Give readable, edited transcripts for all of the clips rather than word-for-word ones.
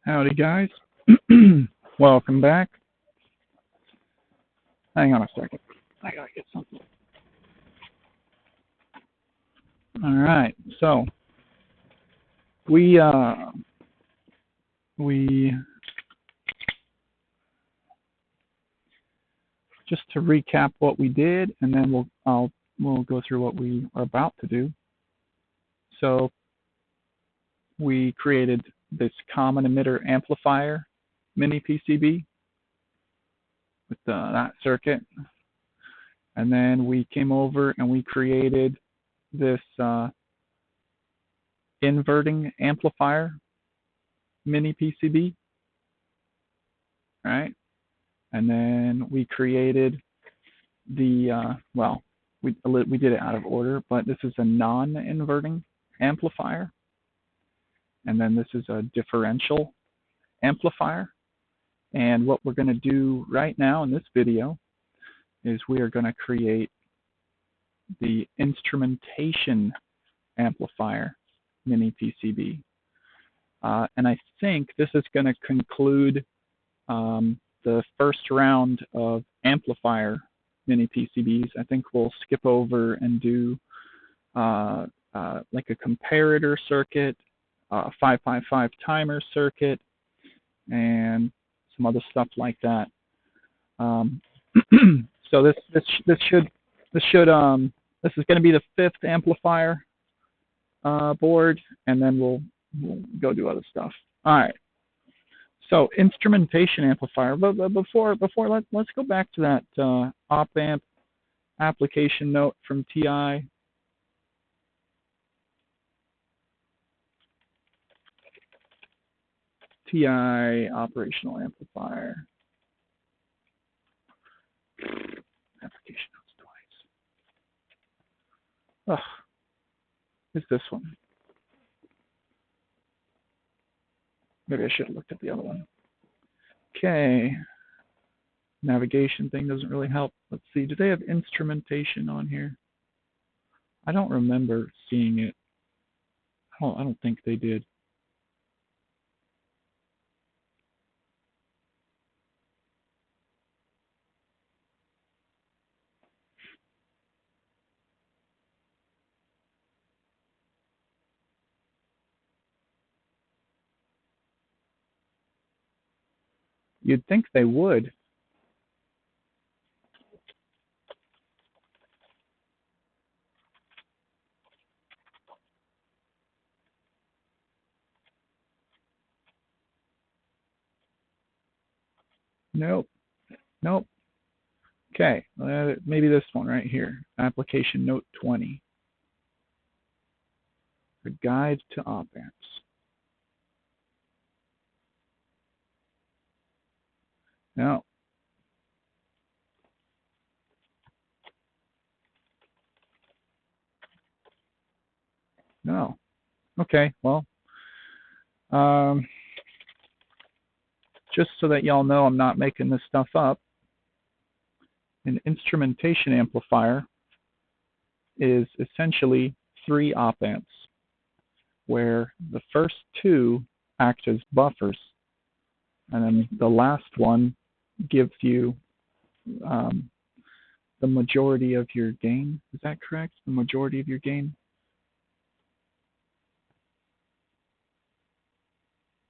Howdy, guys. Welcome back. Hang on a second. I gotta get something. All right. So we just to recap what we did, and then we'll go through what we are about to do. So we created this common emitter amplifier miniPCB with that circuit, and then we came over and we created this inverting amplifier miniPCB, right? And then we created the we did it out of order, but this is a non-inverting amplifier, and then this is a differential amplifier. And what we're going to do right now in this video is we are going to create the instrumentation amplifier miniPCB. And I think this is going to conclude the first round of amplifier miniPCBs. I think we'll skip over and do like a comparator circuit, 555 timer circuit, and some other stuff like that. So this is going to be the fifth amplifier board, and then we'll go do other stuff. All right. So instrumentation amplifier. But before let's go back to that Opamp application note from TI. TI operational amplifier. Application notes twice. Ugh. It's this one. Maybe I should have looked at the other one. Okay. Navigation thing doesn't really help. Let's see. Do they have instrumentation on here? I don't remember seeing it. I don't think they did. You'd think they would. Nope. Nope. Okay, maybe this one right here. Application note 20. The guide to op amps. No. No. Okay, well, just so that y'all know I'm not making this stuff up, an instrumentation amplifier is essentially 3 op amps, where the first 2 act as buffers, and then the last one gives you the majority of your gain. Is that correct? The majority of your gain?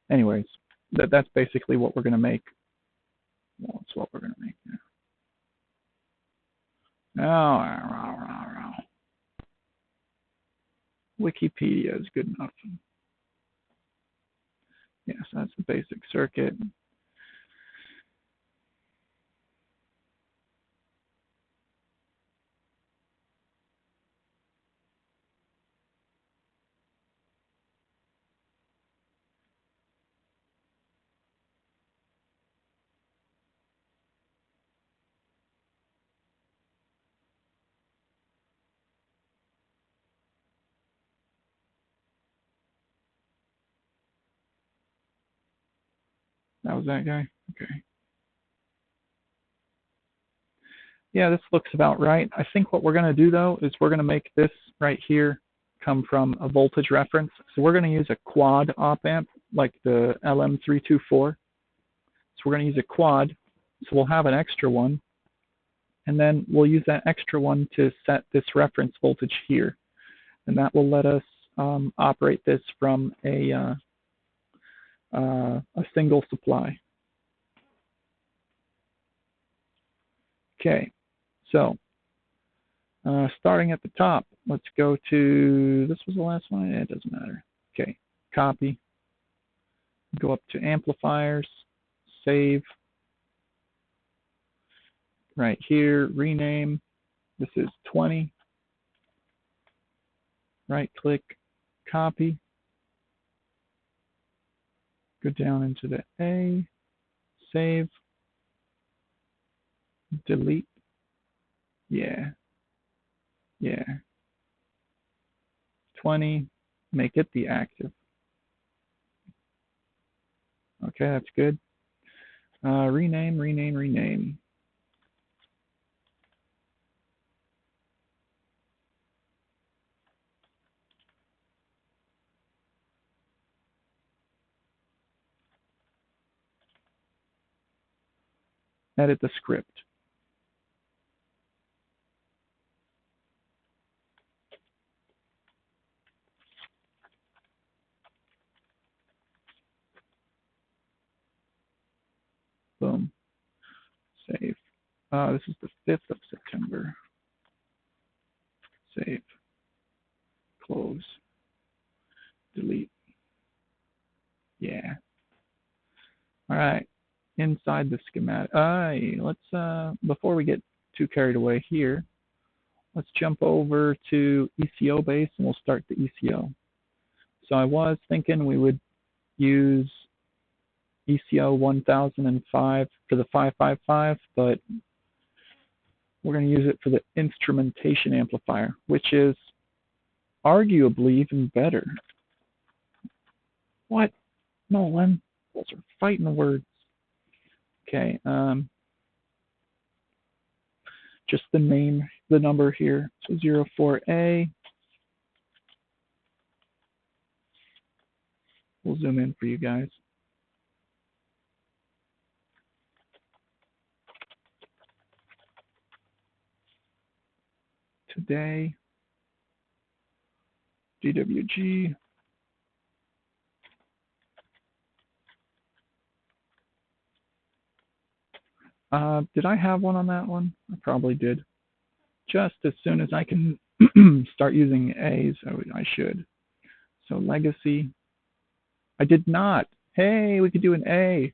Anyways, that's basically what we're going to make. Well, that's what we're going to make now. Wikipedia is good enough. Yes, that's the basic circuit. That was that guy? Okay. Yeah, this looks about right. I think what we're going to do, though, is we're going to make this right here come from a voltage reference. So we're going to use a quad op amp like the LM324. So we're going to use a quad. So we'll have an extra one. And then we'll use that extra one to set this reference voltage here. And that will let us operate this from a single supply. Okay, so starting at the top, let's go to, this was the last one? It doesn't matter. Okay, copy, go up to amplifiers, save, right here, rename, this is 20, right click, copy, go down into the A, save, delete, yeah, 20, make it the active. Okay, that's good. Rename. Edit the script. Boom. Save. This is the 5th of September. Save. Close. Delete. Yeah. All right. Inside the schematic. Let's before we get too carried away here, let's jump over to ECO base and we'll start the ECO. So I was thinking we would use ECO 1005 for the 555, but we're going to use it for the instrumentation amplifier, which is arguably even better. What? Nolan, those are fighting words. Okay, just the name, the number here. So 04A. We'll zoom in for you guys. Today, DWG. Did I have one on that one? I probably did. Just as soon as I can start using A's, I should. So legacy. I did not. Hey, we could do an A.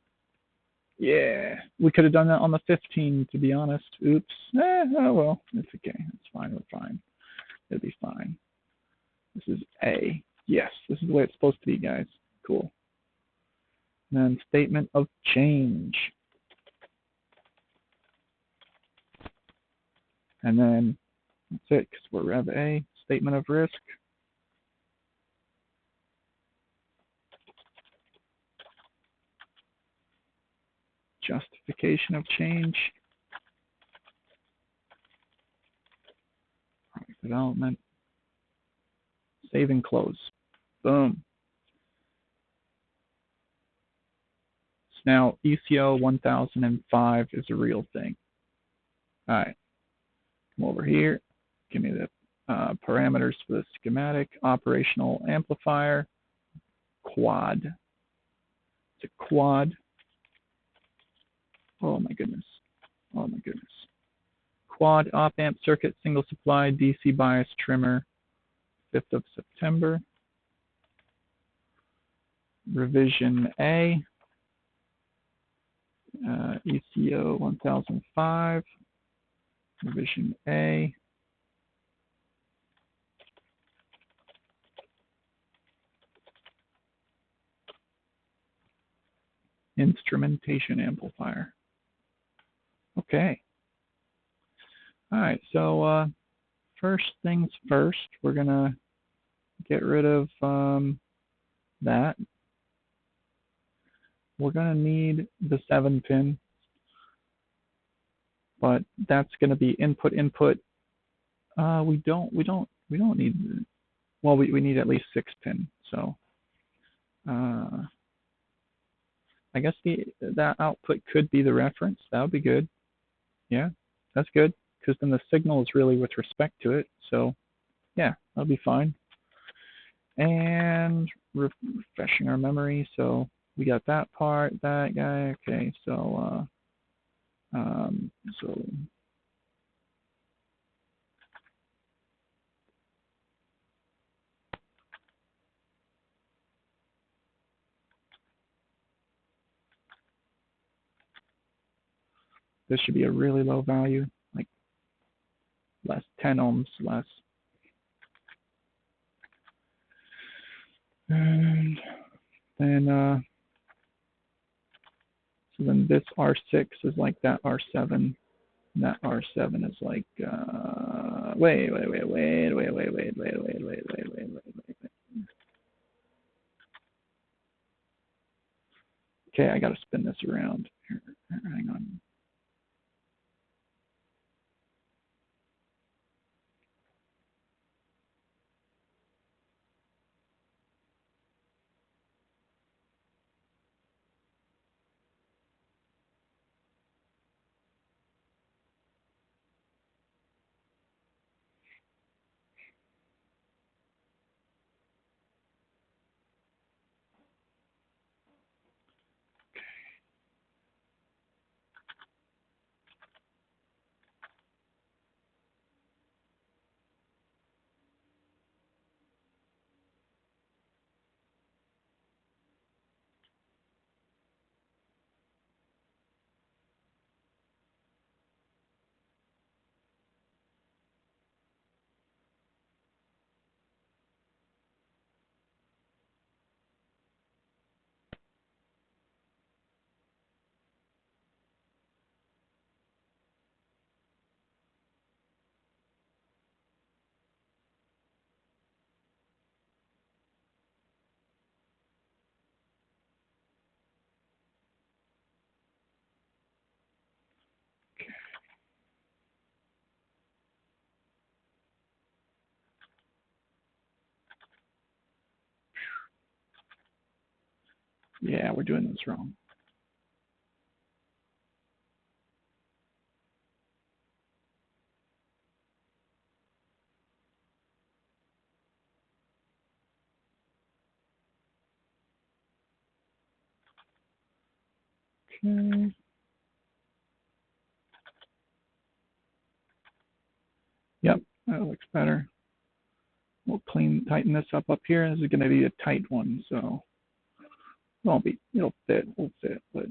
Yeah, we could have done that on the 15, to be honest. Oops. Oh well, it's okay. It's fine. We're fine. It'll be fine. This is A. Yes, this is the way it's supposed to be, guys. Cool. And then statement of change. And then that's it, because we're Rev A. Statement of risk. Justification of change. Product development. Save and close. Boom. So now ECO 1005 is a real thing. All right. Come over here. Give me the parameters for the schematic. Operational amplifier. Quad. It's a quad. Oh my goodness. Oh my goodness. Quad op-amp circuit, single supply, DC bias trimmer, 5th of September. Revision A. ECO 1005. Revision A. Instrumentation amplifier. Okay. All right, so first things first, we're going to get rid of that. We're going to need the 7-pin, but that's going to be input. We don't need, well, we need at least 6-pin. So I guess that output could be the reference. That would be good. Yeah, that's good, because then the signal is really with respect to it. So yeah, that'll be fine. And refreshing our memory. So we got that part, that guy. Okay, so so this should be a really low value, like less 10 ohms less. And then so then this R6 is like that R7, and that R7 is like wait. Okay, I gotta spin this around. Here, hang on. Yeah, we're doing this wrong. Okay. Yep, that looks better. We'll tighten this up here. This is going to be a tight one, so it'll fit, but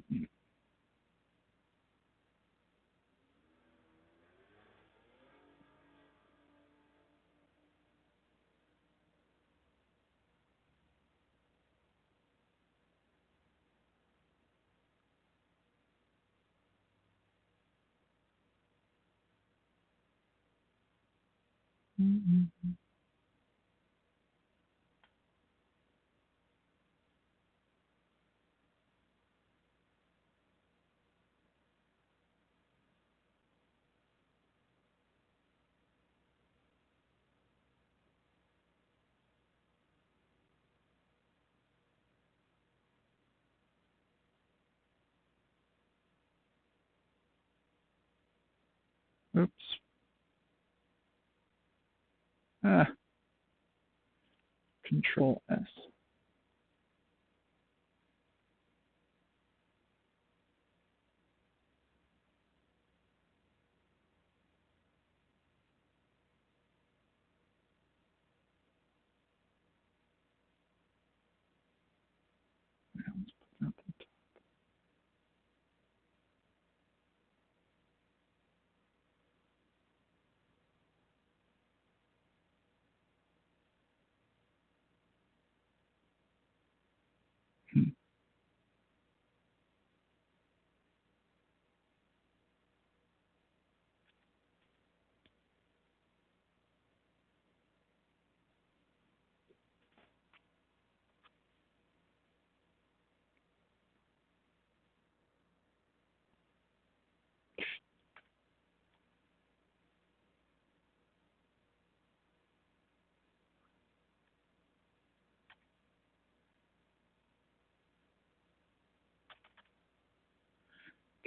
oops. Ah, Control S.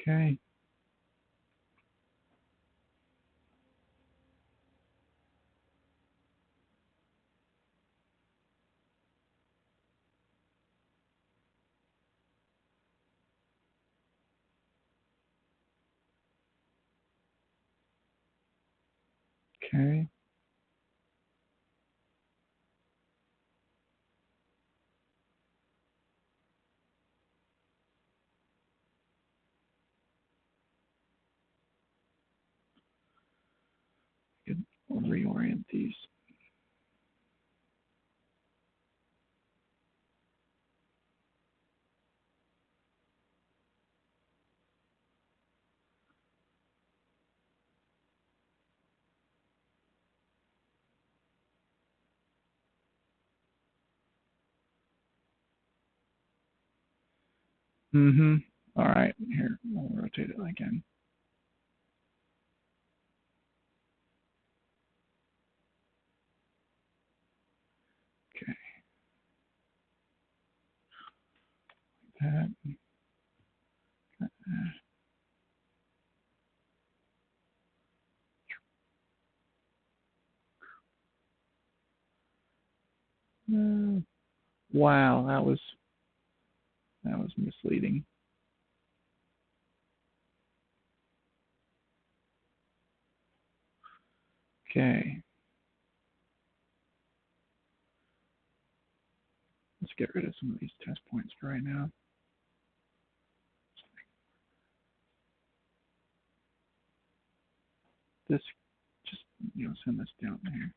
Okay. Okay. Good. We'll reorient these. All right. Here, we'll rotate it again. Okay. That. Wow, that was misleading. Okay. Let's get rid of some of these test points for right now. This, just, send this down there.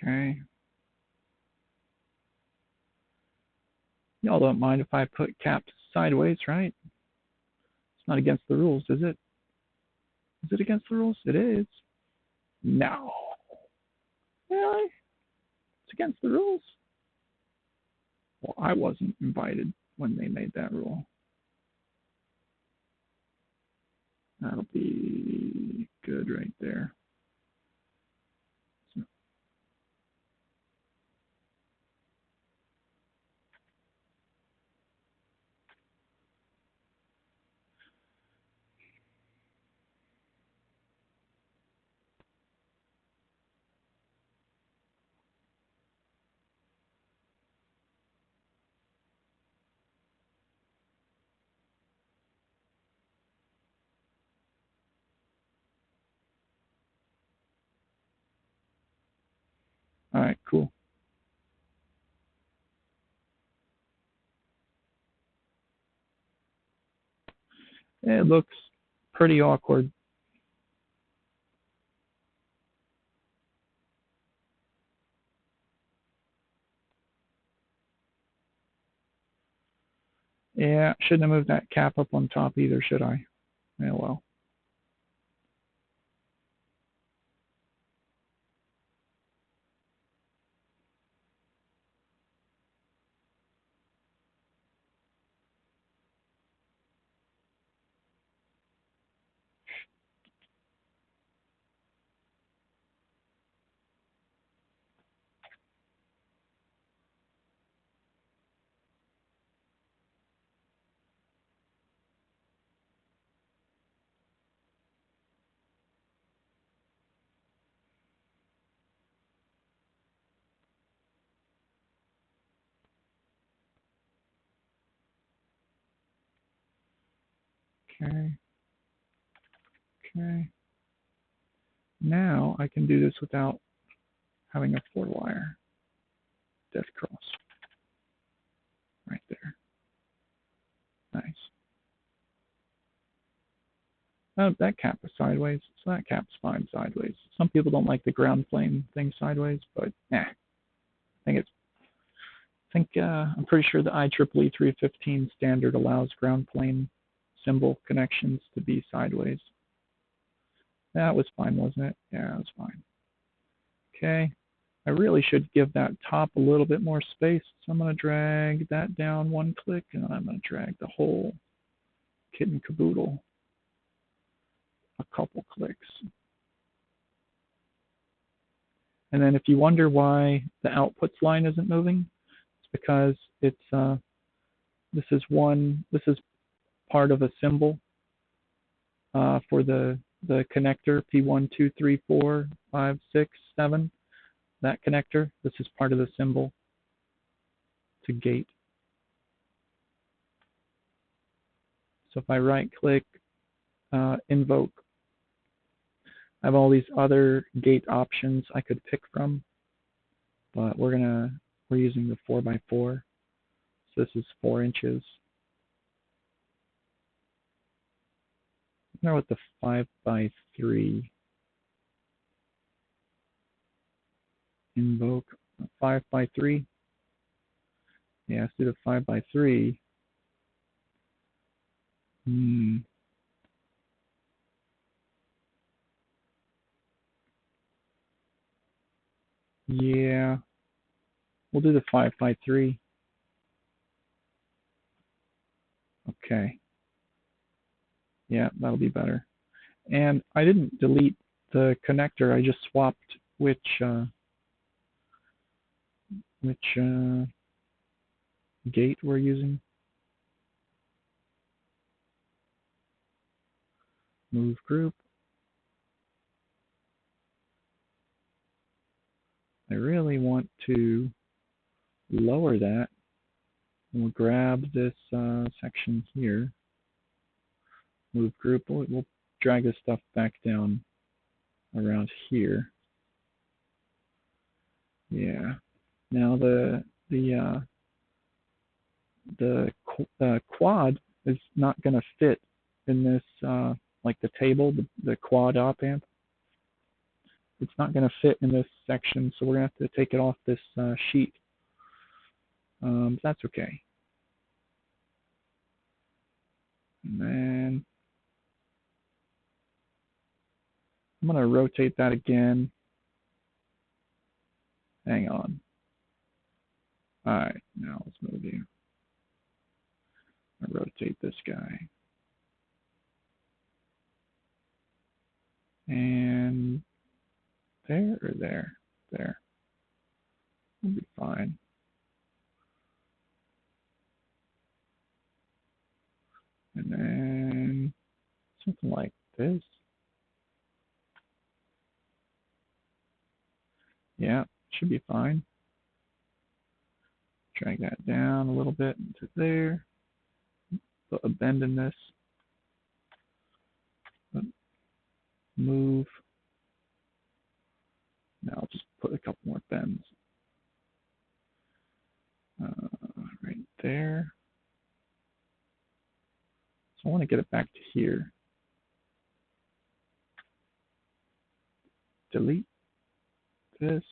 Okay. Y'all don't mind if I put caps sideways, right? It's not against the rules, is it? Is it against the rules? It is. No. Really? It's against the rules? Well, I wasn't invited when they made that rule. That'll be good right there. So, all right, cool. It looks pretty awkward. Yeah, shouldn't have moved that cap up on top either, should I? Yeah, well. Okay. Okay. Now I can do this without having a 4-wire death cross right there. Nice. Oh, that cap is sideways, so that cap's fine sideways. Some people don't like the ground plane thing sideways, but I'm pretty sure the IEEE 315 standard allows ground plane symbol connections to be sideways. That was fine, wasn't it? Yeah, that was fine. Okay. I really should give that top a little bit more space, so I'm going to drag that down one click, and then I'm going to drag the whole kit and caboodle a couple clicks. And then if you wonder why the outputs line isn't moving, it's because it's this is part of a symbol for the connector P1, 2, 3, 4, 5, 6, 7. That connector. This is part of the symbol to gate. So if I right-click, invoke, I have all these other gate options I could pick from, but we're using the 4x4. So this is 4 inches. Now with the 5x3 invoke 5x3. Yeah, let's do the 5x3. Yeah, we'll do the 5x3. Okay. Yeah, that'll be better. And I didn't delete the connector. I just swapped which gate we're using. Move group. I really want to lower that. We'll grab this section here. Move group. We'll drag this stuff back down around here. Yeah. Now the quad is not going to fit in this like the table, the quad op-amp. It's not going to fit in this section, so we're going to have to take it off this sheet. That's okay. And then I'm going to rotate that again. Hang on. All right, now let's move you. I'll rotate this guy. And there or there? There. We'll be fine. And then something like this. Yeah, should be fine. Drag that down a little bit into there. Put a bend in this. Move. Now I'll just put a couple more bends. Right there. So I want to get it back to here. Delete this.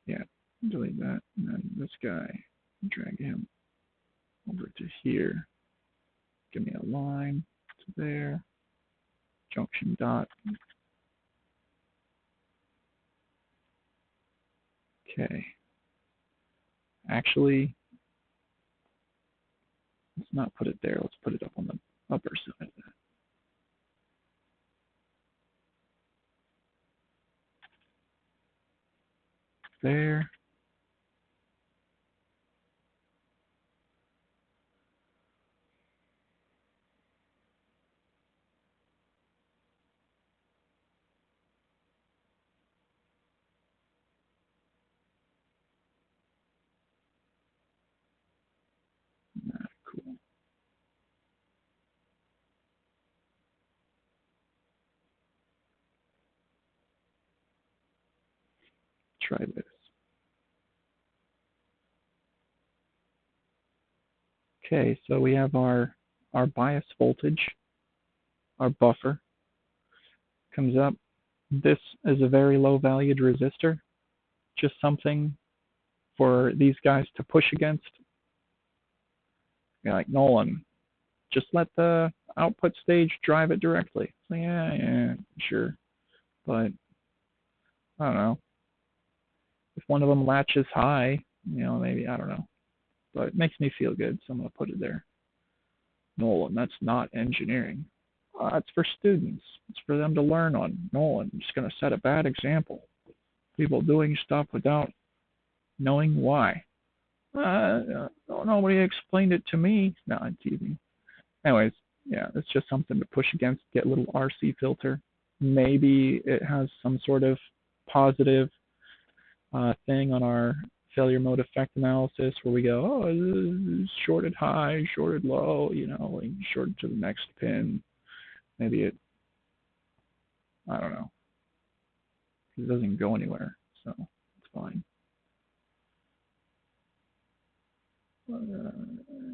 Yeah, delete that. And then this guy, drag him over to here. Give me a line to there. Junction dot. Okay. Actually, let's not put it there. Let's put it up on the upper side of that. There. Cool. Try this. Okay, so we have our bias voltage, our buffer comes up. This is a very low valued resistor, just something for these guys to push against. You're like, Nolan, just let the output stage drive it directly. So yeah, sure. But I don't know. If one of them latches high, maybe, I don't know. But it makes me feel good, so I'm going to put it there. Nolan, that's not engineering. It's for students. It's for them to learn on. Nolan, I'm just going to set a bad example. People doing stuff without knowing why. Nobody explained it to me. No, I'm teasing. Anyways, yeah, it's just something to push against, get a little RC filter. Maybe it has some sort of positive thing on our failure mode effect analysis where we go, oh, shorted high, shorted low, like shorted to the next pin. Maybe I don't know. It doesn't go anywhere, so it's fine.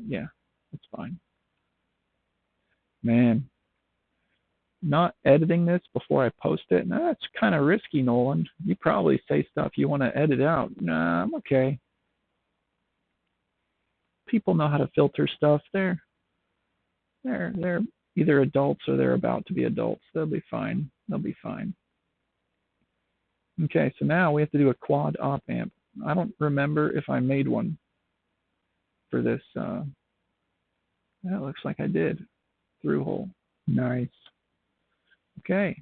Yeah, it's fine. Man, not editing this before I post it, that's kind of risky, Nolan. You probably say stuff you want to edit out. Nah, I'm okay. People know how to filter stuff. They're either adults or they're about to be adults. They'll be fine. They'll be fine. Okay, so now we have to do a quad op amp. I don't remember if I made one for this. Yeah, it looks like I did. Through hole. Nice. Okay.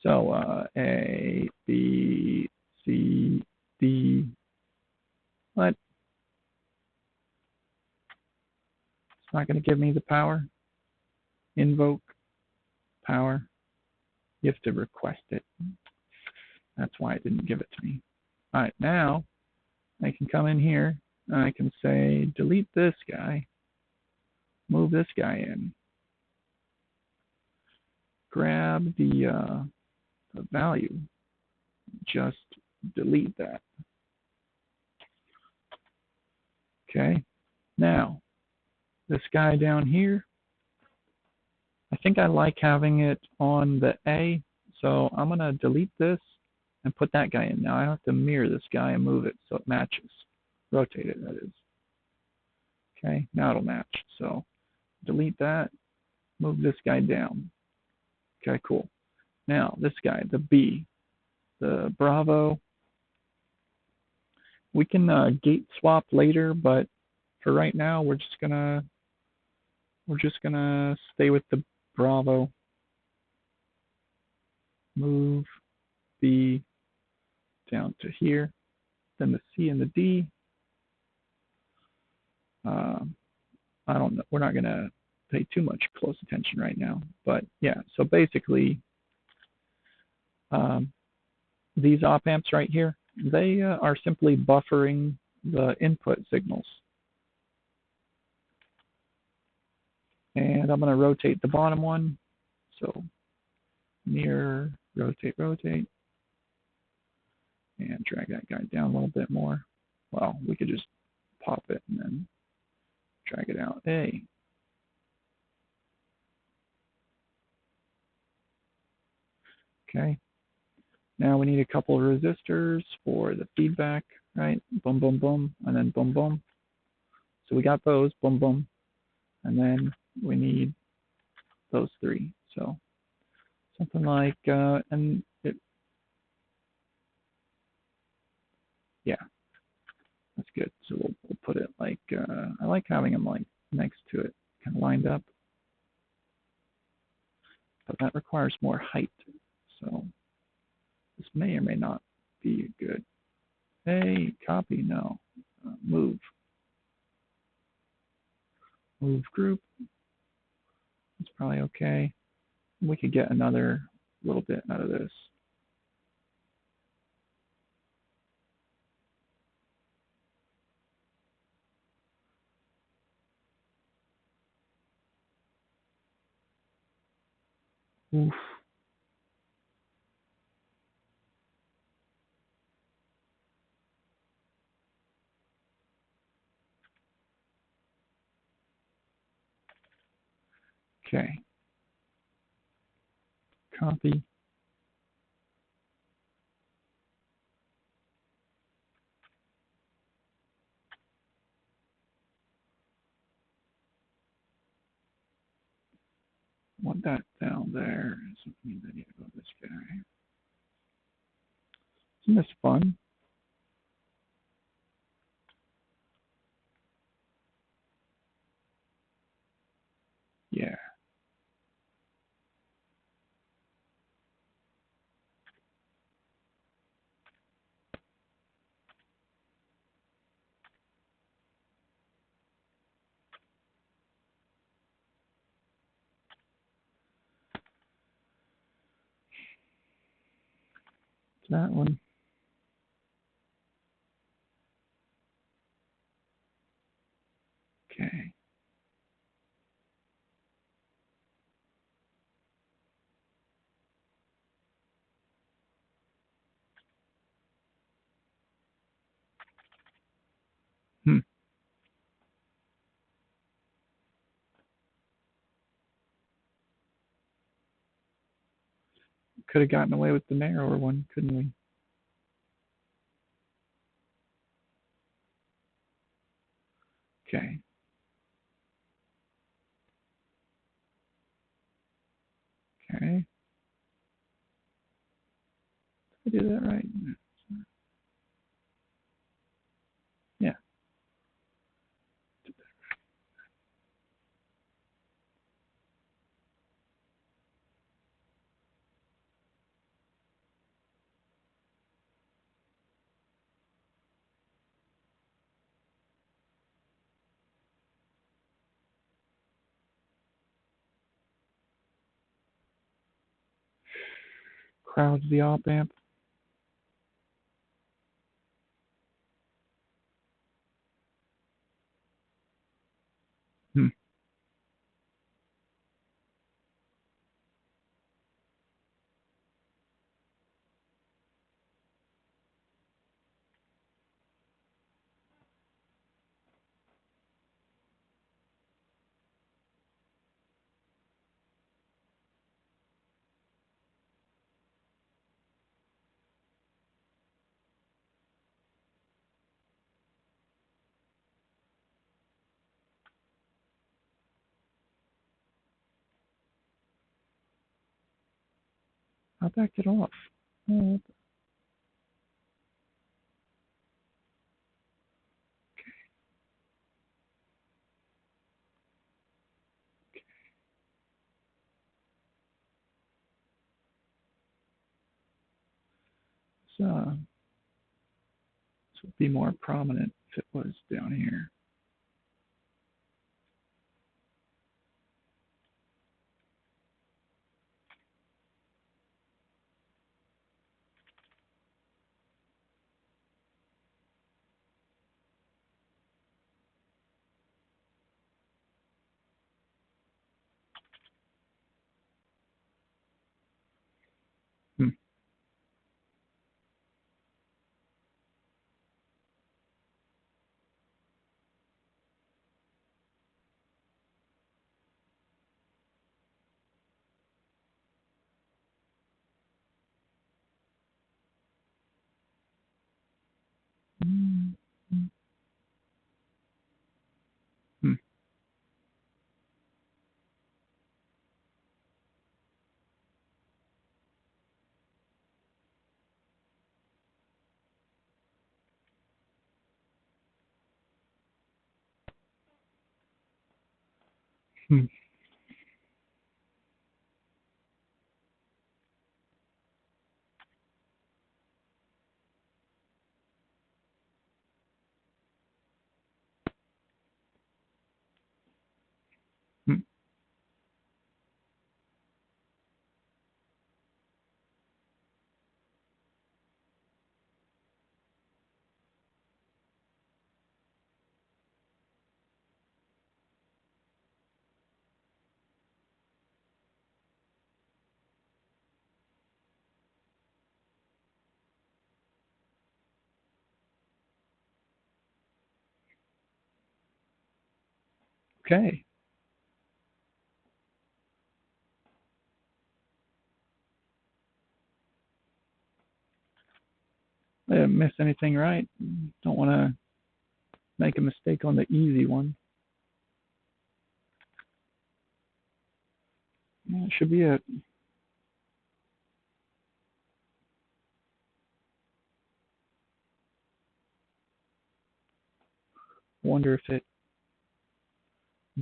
So A, B, C, D. What? It's not going to give me the power. Invoke power. You have to request it. That's why it didn't give it to me. All right, now I can come in here and I can say delete this guy, move this guy in, grab the value, just delete that. Okay, now this guy down here, I think I like having it on the A, so I'm going to delete this and put that guy in. Now I have to mirror this guy and move it so it matches. Rotate it, that is. Okay, now it'll match. So delete that, move this guy down. Okay, cool. Now this guy, the B, the Bravo, we can gate swap later, but for right now we're just gonna stay with the Bravo. Move B down to here, then the C and the D. I don't know. We're not going to pay too much close attention right now. But yeah, so basically, these op amps right here, they are simply buffering the input signals. And I'm going to rotate the bottom one. So mirror, rotate, rotate. And drag that guy down a little bit more. Well, we could just pop it and then drag it out. Hey. Okay. Now we need a couple of resistors for the feedback, right? Boom, boom, boom, and then boom, boom. So we got those, boom, boom. And then we need those three. So something like, yeah, that's good. So we'll put it like, I like having them like next to it, kind of lined up. But that requires more height. So this may or may not be good. Hey, copy, no. Move. Move group. It's probably okay. We could get another little bit out of this. Oof. Okay. Copy. Want that down there. So that means I need to go this guy. Isn't this fun? Yeah. that one. Okay. Could have gotten away with the narrower one, couldn't we? Okay. Okay. Did I do that right? Yeah. Crowds the Opamp. Hmm. How'd that get off? Oh, so this would be more prominent if it was down here. Hmm. Hmm. Hmm. Hmm. Hmm. Okay. I didn't miss anything right. Don't want to make a mistake on the easy one. Yeah, it should be it. Wonder if it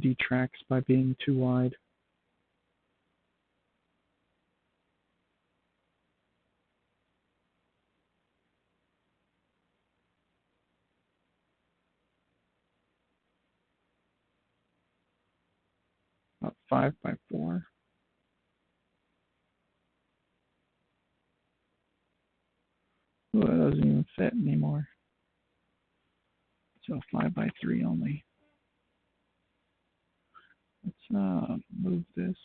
detracts by being too wide. About 5 by 4. doesn't even fit anymore. So 5 by 3 only. Let's move this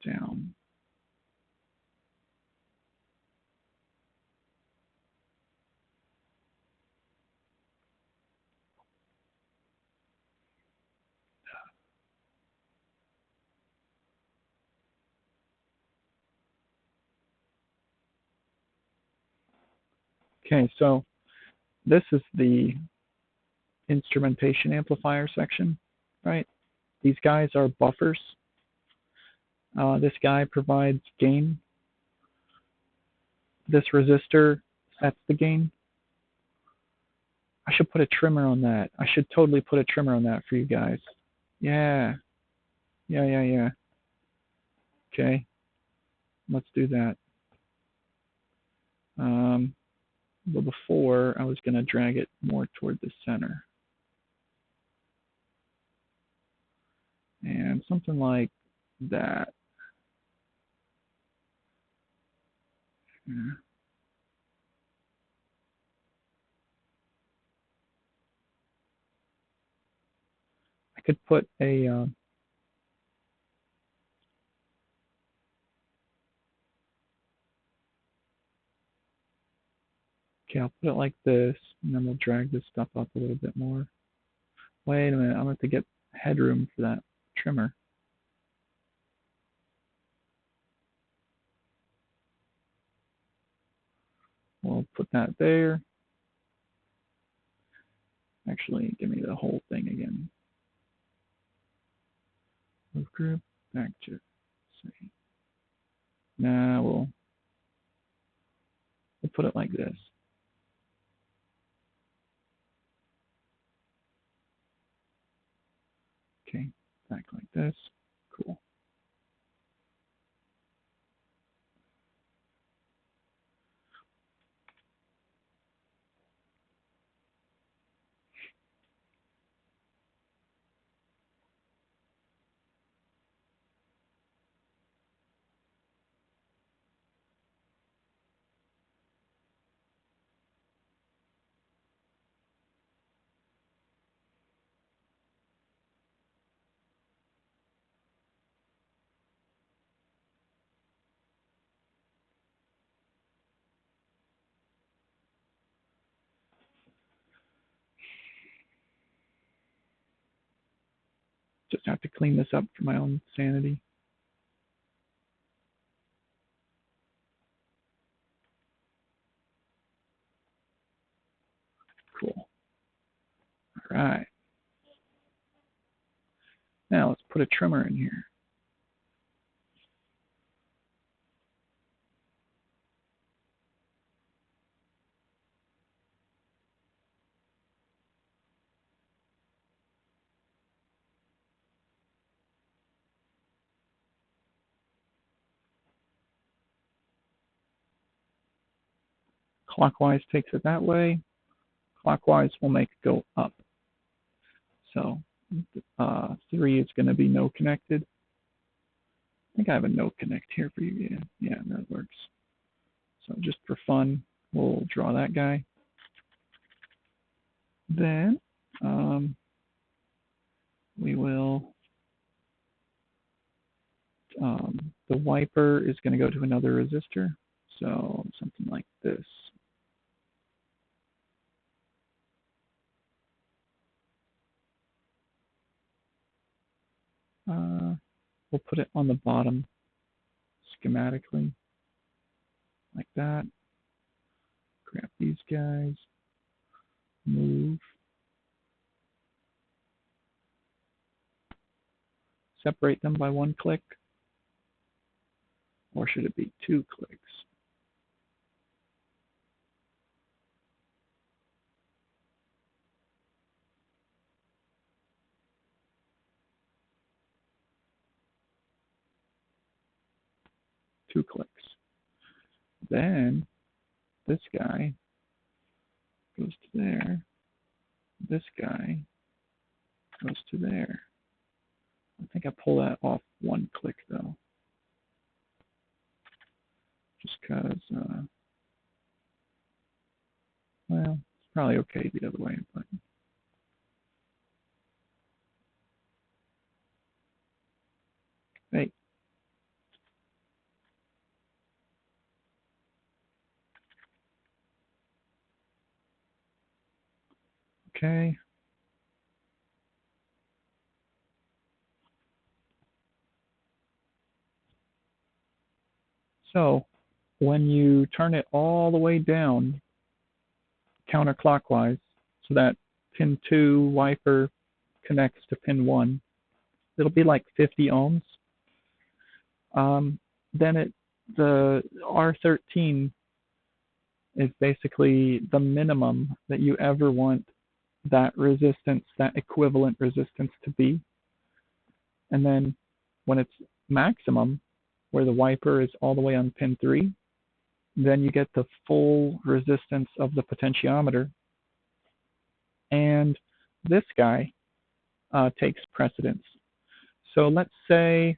down. Okay, so this is the instrumentation amplifier section, right? These guys are buffers. This guy provides gain. This resistor sets the gain. I should put a trimmer on that. I should totally put a trimmer on that for you guys. Yeah. Okay, let's do that. But before, I was going to drag it more toward the center. And something like that. Yeah. I could put a okay, I'll put it like this, and then we'll drag this stuff up a little bit more. Wait a minute, I'm going to have to get headroom for that trimmer. We'll put that there. Actually, give me the whole thing again. Move group, back to, see. Now we'll put it like this. Okay, back like this. Cool. Just have to clean this up for my own sanity. Cool. All right. Now let's put a trimmer in here. Clockwise takes it that way. Clockwise will make it go up. So 3 is going to be no connected. I think I have a no connect here for you. Yeah, that works. So just for fun, we'll draw that guy. Then we will, the wiper is going to go to another resistor. So something like this. We'll put it on the bottom schematically, like that. Grab these guys, move. Separate them by 1 click. Or should it be 2 clicks? Two clicks. Then this guy goes to there. This guy goes to there. I think I pull that off 1 click though. Just because Well, it's probably okay the other way, but hey. Okay. So when you turn it all the way down counterclockwise, so that pin 2 wiper connects to pin 1, it'll be like 50 ohms. Then the R13 is basically the minimum that you ever want that resistance, that equivalent resistance to be. And then when it's maximum, where the wiper is all the way on pin 3, then you get the full resistance of the potentiometer. And this guy takes precedence. So let's say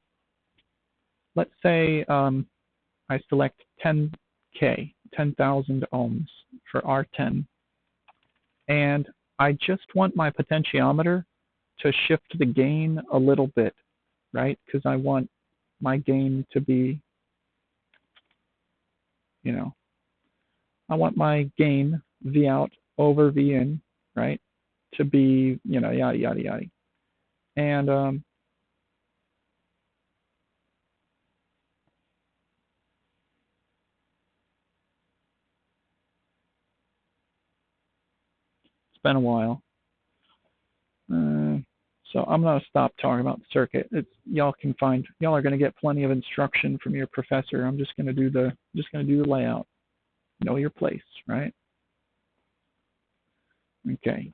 I select 10K, 10,000 ohms for R10, and I just want my potentiometer to shift the gain a little bit, right? Because I want my gain to be, I want my gain V out over V in, right? To be, yada, yada, yada. And it's been a while. So I'm going to stop talking about the circuit. Y'all are going to get plenty of instruction from your professor. I'm just going to do the layout. Know your place, right? Okay.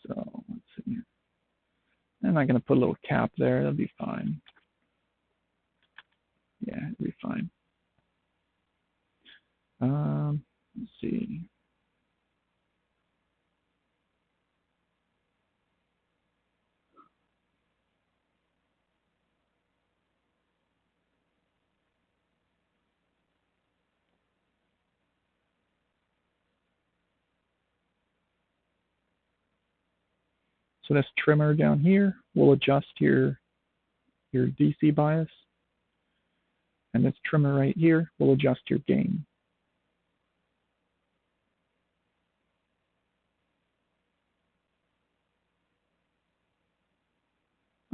So let's see here. And I'm going to put a little cap there. That'll be fine. Yeah, it'll be fine. Let's see. So this trimmer down here will adjust your DC bias. And this trimmer right here will adjust your gain.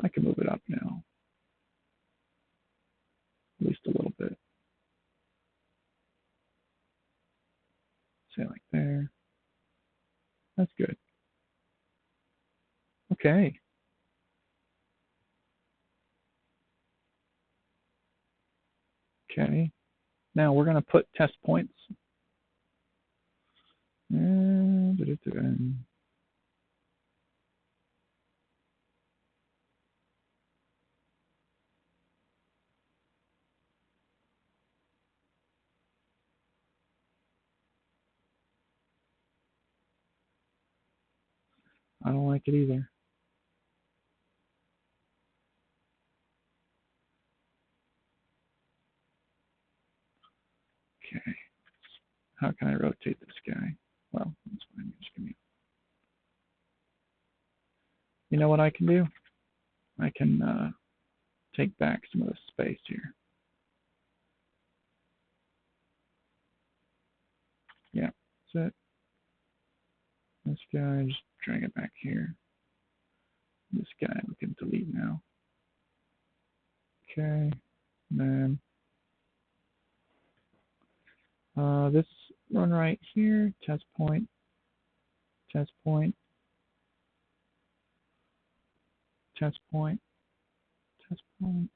I can move it up now, at least a little bit. Say like there. That's good. Okay. Okay. Now we're going to put test points. I don't like it either. Okay. How can I rotate this guy? Well, that's fine. Just give me. You know what I can do? I can take back some of the space here. Yeah, that's it. This guy, just drag it back here. This guy we can delete now. Okay, and then this one right here, test point, test point, test point, test point.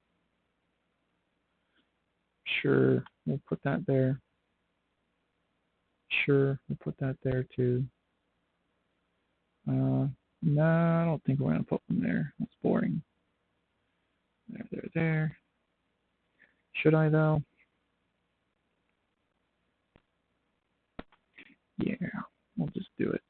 Sure, we'll put that there. Sure, we'll put that there too. No, I don't think we're going to put them there. That's boring. There. Should I though? Yeah, we'll just do it.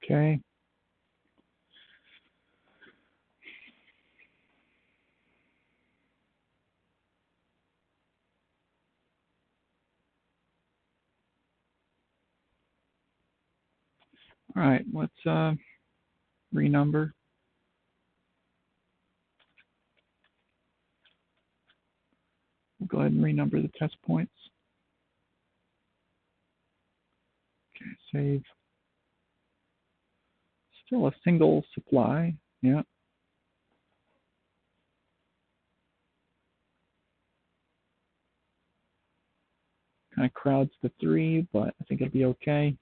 Okay. All right, let's renumber. We'll go ahead and renumber the test points. Okay, save. Still a single supply. Yeah. Kind of crowds the 3, but I think it'll be okay.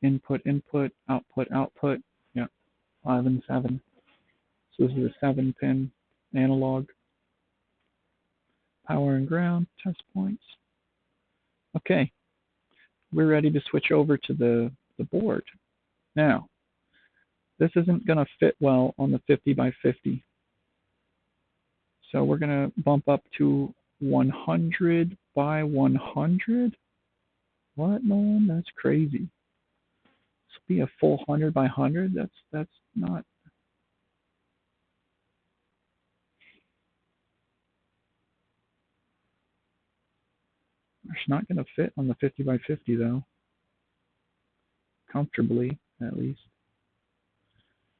Input, input, output, output. Yeah, 5 and 7. So this is a 7-pin analog. Power and ground, test points. Okay, we're ready to switch over to the board. Now, this isn't going to fit well on the 50 by 50. So we're going to bump up to 100 by 100. What, man? That's crazy. This will be a full 100 by 100. That's not. It's not going to fit on the 50 by 50 though. Comfortably, at least.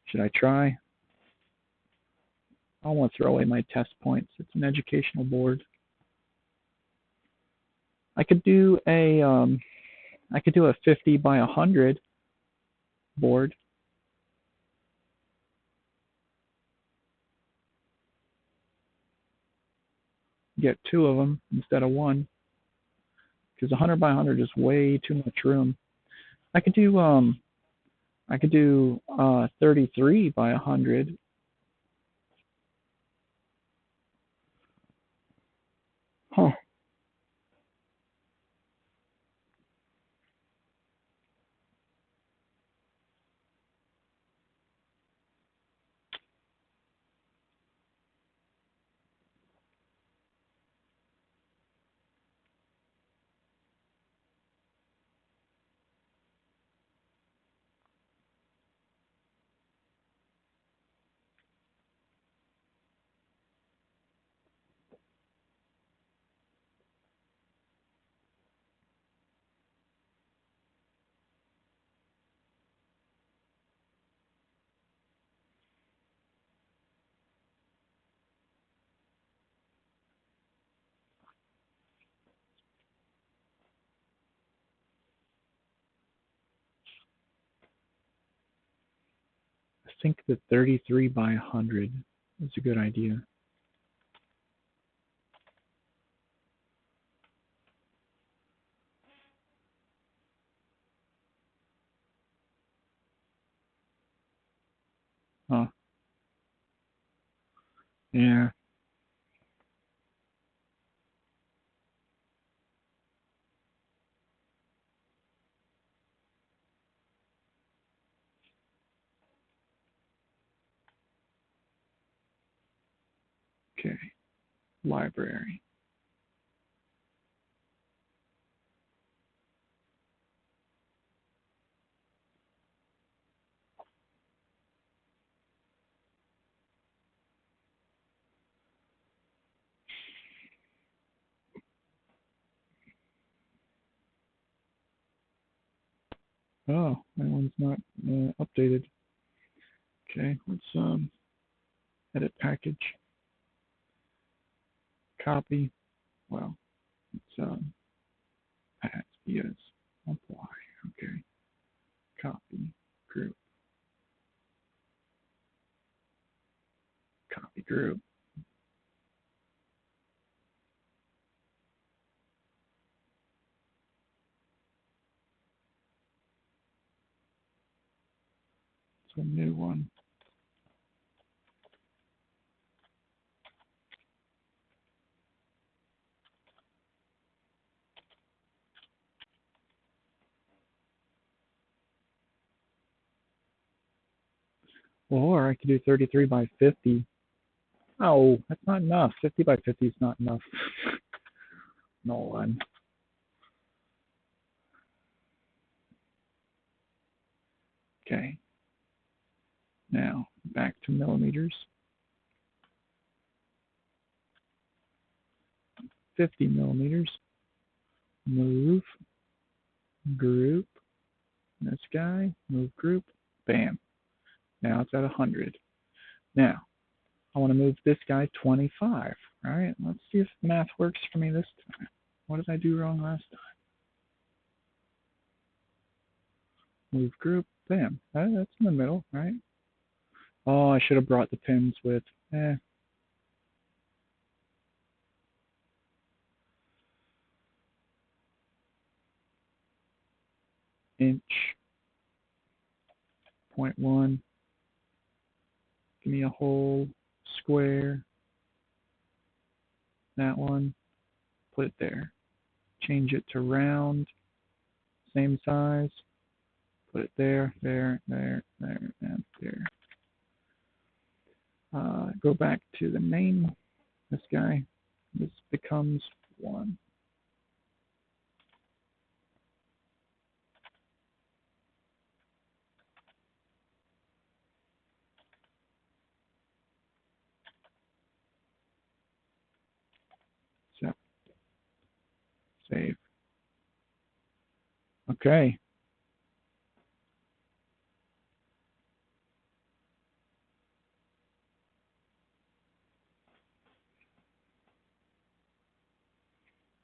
Should I try? I want to throw away my test points. It's an educational board. I could do a 50 by 100 board. Get 2 of them instead of 1, because 100 by 100 is way too much room. I could do 33 by 100. Huh. I think the 33 by 100 is a good idea. Huh. Yeah. Okay. Library. Oh, that one's not updated. Okay, let's edit package. Copy. Well, it's path yes. Apply. Okay. Copy. Group. Copy group. It's a new one. Or I could do 33 by 50. Oh, that's not enough. 50 by 50 is not enough. Nolan. Okay. Now, back to millimeters. 50 millimeters. Move. Group. This guy. Move group. Bam. Now it's at 100. Now, I want to move this guy 25. All right, let's see if the math works for me this time. What did I do wrong last time? Move group. Bam. That's in the middle, right? Oh, I should have brought the pins with, inch, 0.1. Give me a whole square. That one. Put it there. Change it to round. Same size. Put it there, there, there, there, and there. Go back to the name. This guy. This becomes 1. So, save. Okay.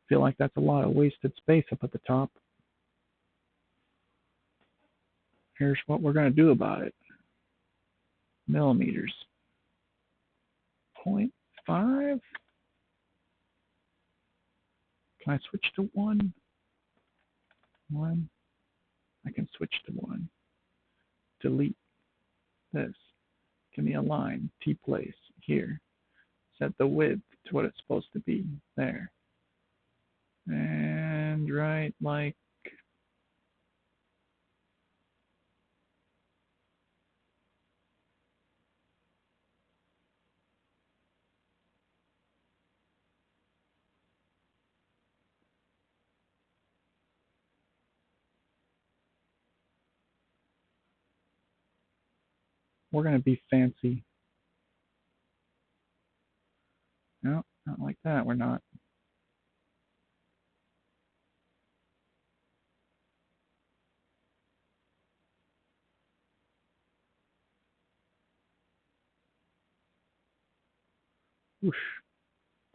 Feel like that's a lot of wasted space up at the top. Here's what we're going to do about it. Millimeters. 0.5. Can I switch to 1? 1. I can switch to 1. Delete this. Give me a line. T-place. Here. Set the width to what it's supposed to be. There. And right like we're going to be fancy. No, not like that. We're not. Whoosh.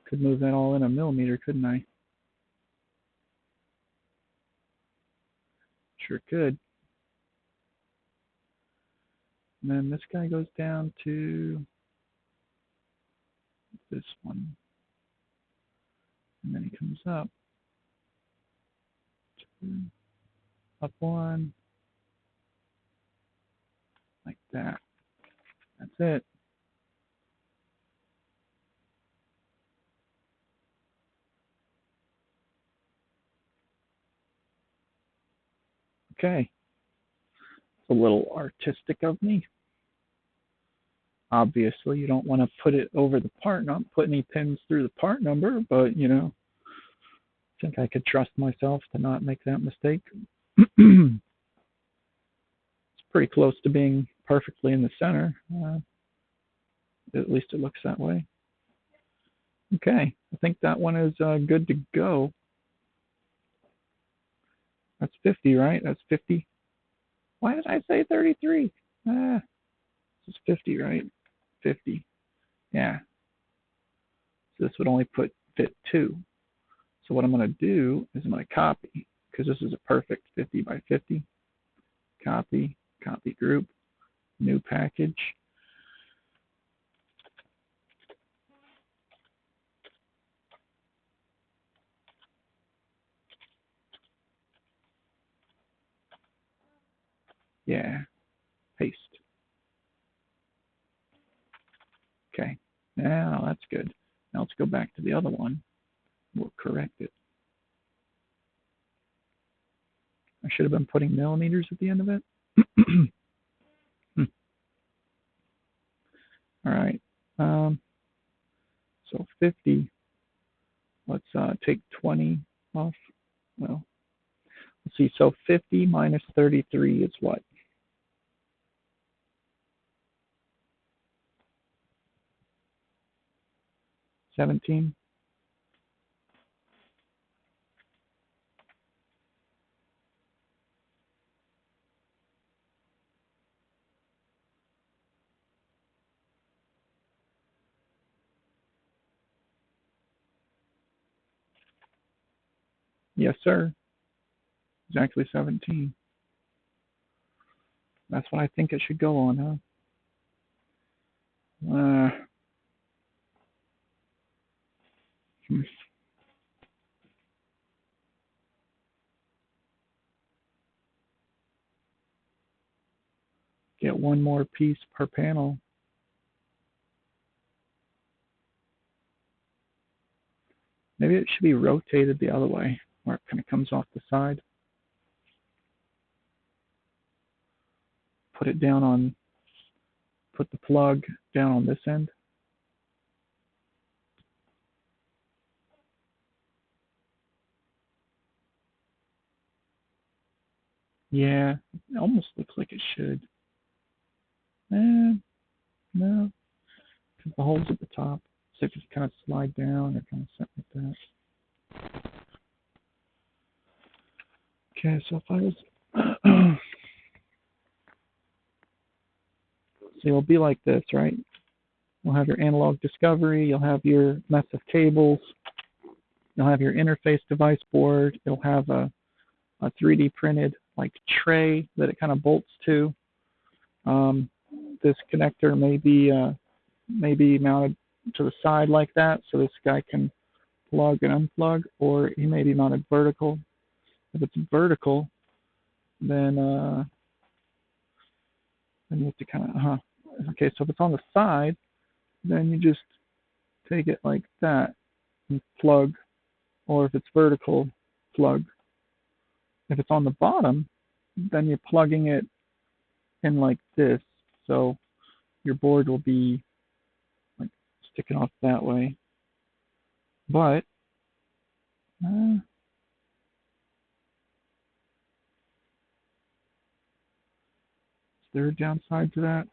Could move that all in a millimeter, couldn't I? Sure could. And then this guy goes down to this one. And then he comes up. 2, up 1. Like that. That's it. Okay. It's a little artistic of me. Obviously, you don't want to put it over the part, not put any pins through the part number, but, you know, I think I could trust myself to not make that mistake. It's pretty close to being perfectly in the center. At least it looks that way. Okay, I think that one is good to go. That's 50, right? That's 50. Why did I say 33? This is 50, right? 50. Yeah. So this would only fit 2. So what I'm going to do is I'm going to copy, because this is a perfect 50 by 50. Copy, copy group, new package. Yeah, paste. Okay, now that's good. Now let's go back to the other one. We'll correct it. I should have been putting millimeters at the end of it. All right. So 50. Let's take 20 off. Well, let's see. So 50 minus 33 is what? 17. Yes, sir. Exactly 17. That's what I think it should go on, huh? Get one more piece per panel. Maybe it should be rotated the other way, where it kind of comes off the side. Put it down on, put the plug down on this end. Yeah, it almost looks like it should. No, because the hole's at the top. So if you kind of slide down or kind of set like that. Okay, so if I was, so it'll be like this, right? You'll have your analog discovery, you'll have your mess of cables, you'll have your interface device board, it'll have a 3D printed like tray that it kind of bolts to. This connector may be mounted to the side like that, so this guy can plug and unplug, or he may be mounted vertical. If it's vertical, then you have to kind of okay. So if it's on the side, then you just take it like that and plug, or if it's vertical, plug. If it's on the bottom, then you're plugging it in like this, so your board will be like sticking off that way. But is there a downside to that?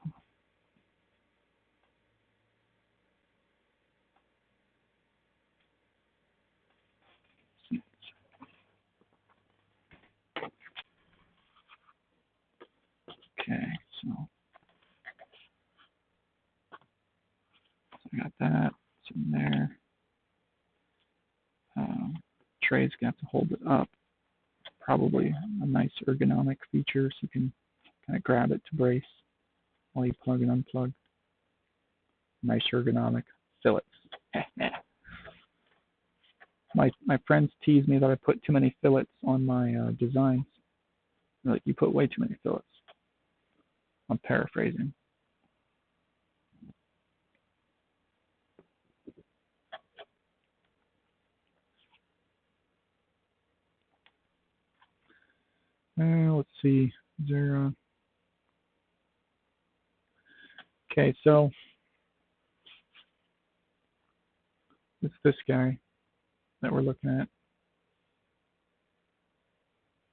Okay, so I got that. It's in there. Tray's gonna have to hold it up. Probably a nice ergonomic feature, so you can kind of grab it to brace while you plug and unplug. Nice ergonomic fillets. My friends tease me that I put too many fillets on my designs. They're like, you put way too many fillets. I'm paraphrasing. Let's see. Is there, okay, so it's this guy that we're looking at.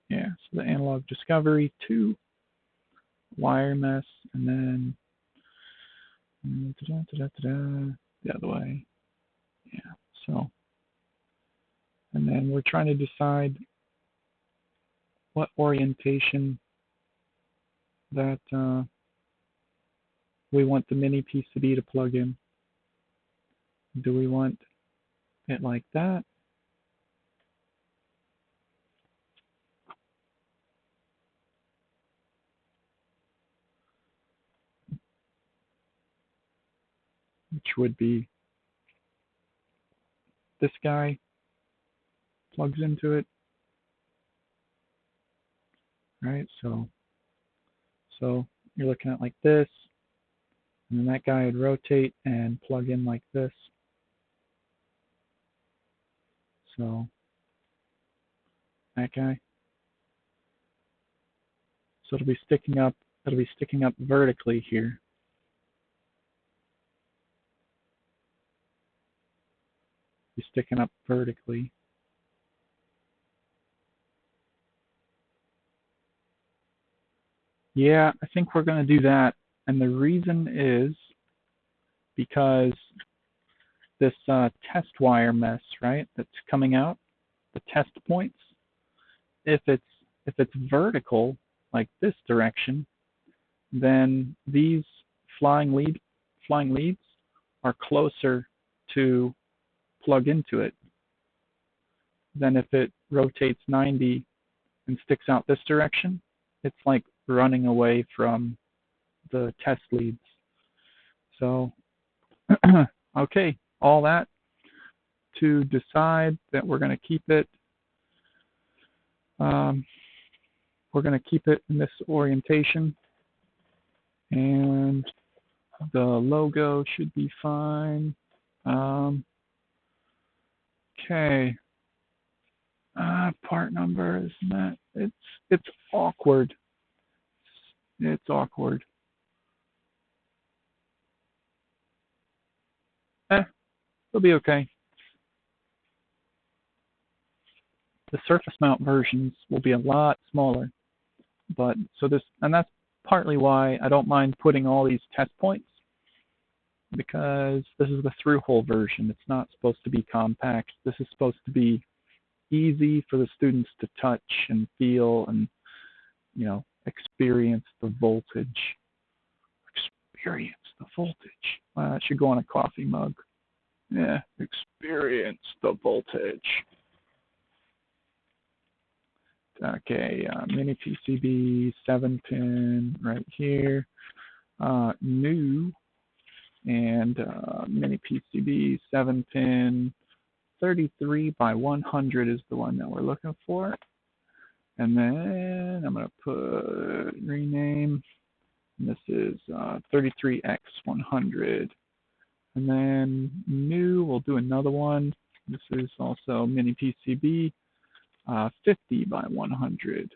Yeah, so the analog discovery 2, wire mess, and then the other way. Yeah, so, and then we're trying to decide what orientation that we want the mini PCB to plug in. Do we want it like that? Which would be this guy plugs into it, right? So you're looking at like this, and then that guy would rotate and plug in like this. So that guy. So it'll be sticking up vertically here. be sticking up vertically. Yeah, I think we're going to do that. And the reason is because this test wire mess, right, that's coming out, the test points, if it's vertical, like this direction, then these flying leads are closer to plug into it than if it rotates 90 and sticks out this direction. It's like running away from the test leads. So, okay, all that to decide that we're going to keep it. We're going to keep it in this orientation, and the logo should be fine. Okay. Part number, isn't that? It's awkward. It's awkward. It'll be okay. The surface mount versions will be a lot smaller, but and that's partly why I don't mind putting all these test points, because this is the through-hole version. It's not supposed to be compact. This is supposed to be easy for the students to touch and feel and, experience the voltage. Experience the voltage. That should go on a coffee mug. Yeah, experience the voltage. Okay, miniPCB 7-pin right here. New and miniPCB 7-pin 33 by 100 is the one that we're looking for. And then I'm going to put rename. And this is 33x100. And then new, we'll do another one. This is also miniPCB 50 by 100.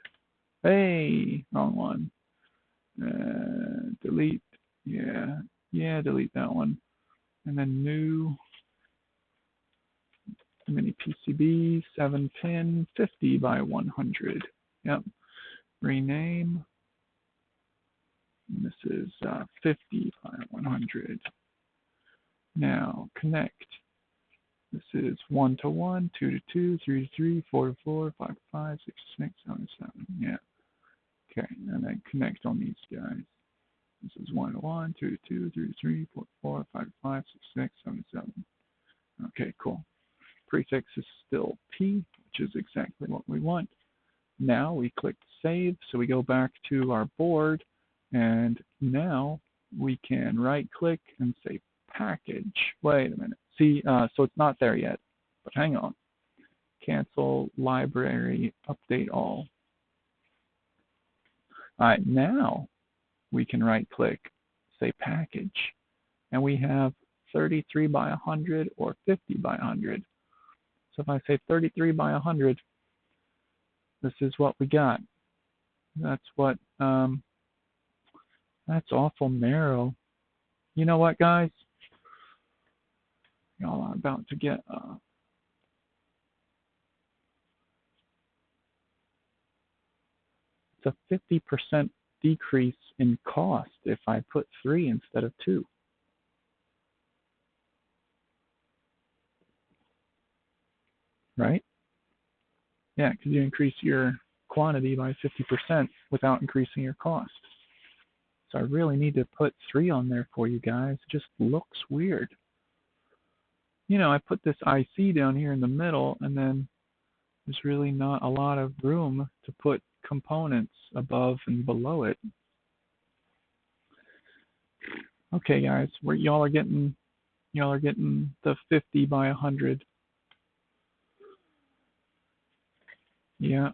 Hey, wrong one. Delete. Yeah, delete that one. And then new miniPCB 7-pin 50 by 100. Yep. Rename. And this is 50 by 100. Now connect. This is 1 to 1, 2 to 2, 3 to 3, 4 to 4, 5 to 5, 6 to 6, 7 to 7. Yeah. Okay, and then connect on these guys. This is 1 to 1, 2 to 2, 3 to 3, 4 to 4, 5 to 5, 6 to 6, 7 to 7. Okay, cool. Prefix is still P, which is exactly what we want. Now we click Save, so we go back to our board, and now we can right-click and say Package. Wait a minute. See, so it's not there yet, but hang on. Cancel Library, Update All. All right, now we can right-click, say Package, and we have 33 by 100 or 50 by 100. So if I say 33 by 100, this is what we got. That's what, that's awful narrow. You know what, guys? Y'all are about to get, it's a 50% decrease in cost if I put 3 instead of 2. Right? Yeah, because you increase your quantity by 50% without increasing your cost. So I really need to put 3 on there for you guys. It just looks weird. I put this IC down here in the middle, and then there's really not a lot of room to put components above and below it. Okay, guys, y'all are getting the 50 by 100. Yeah.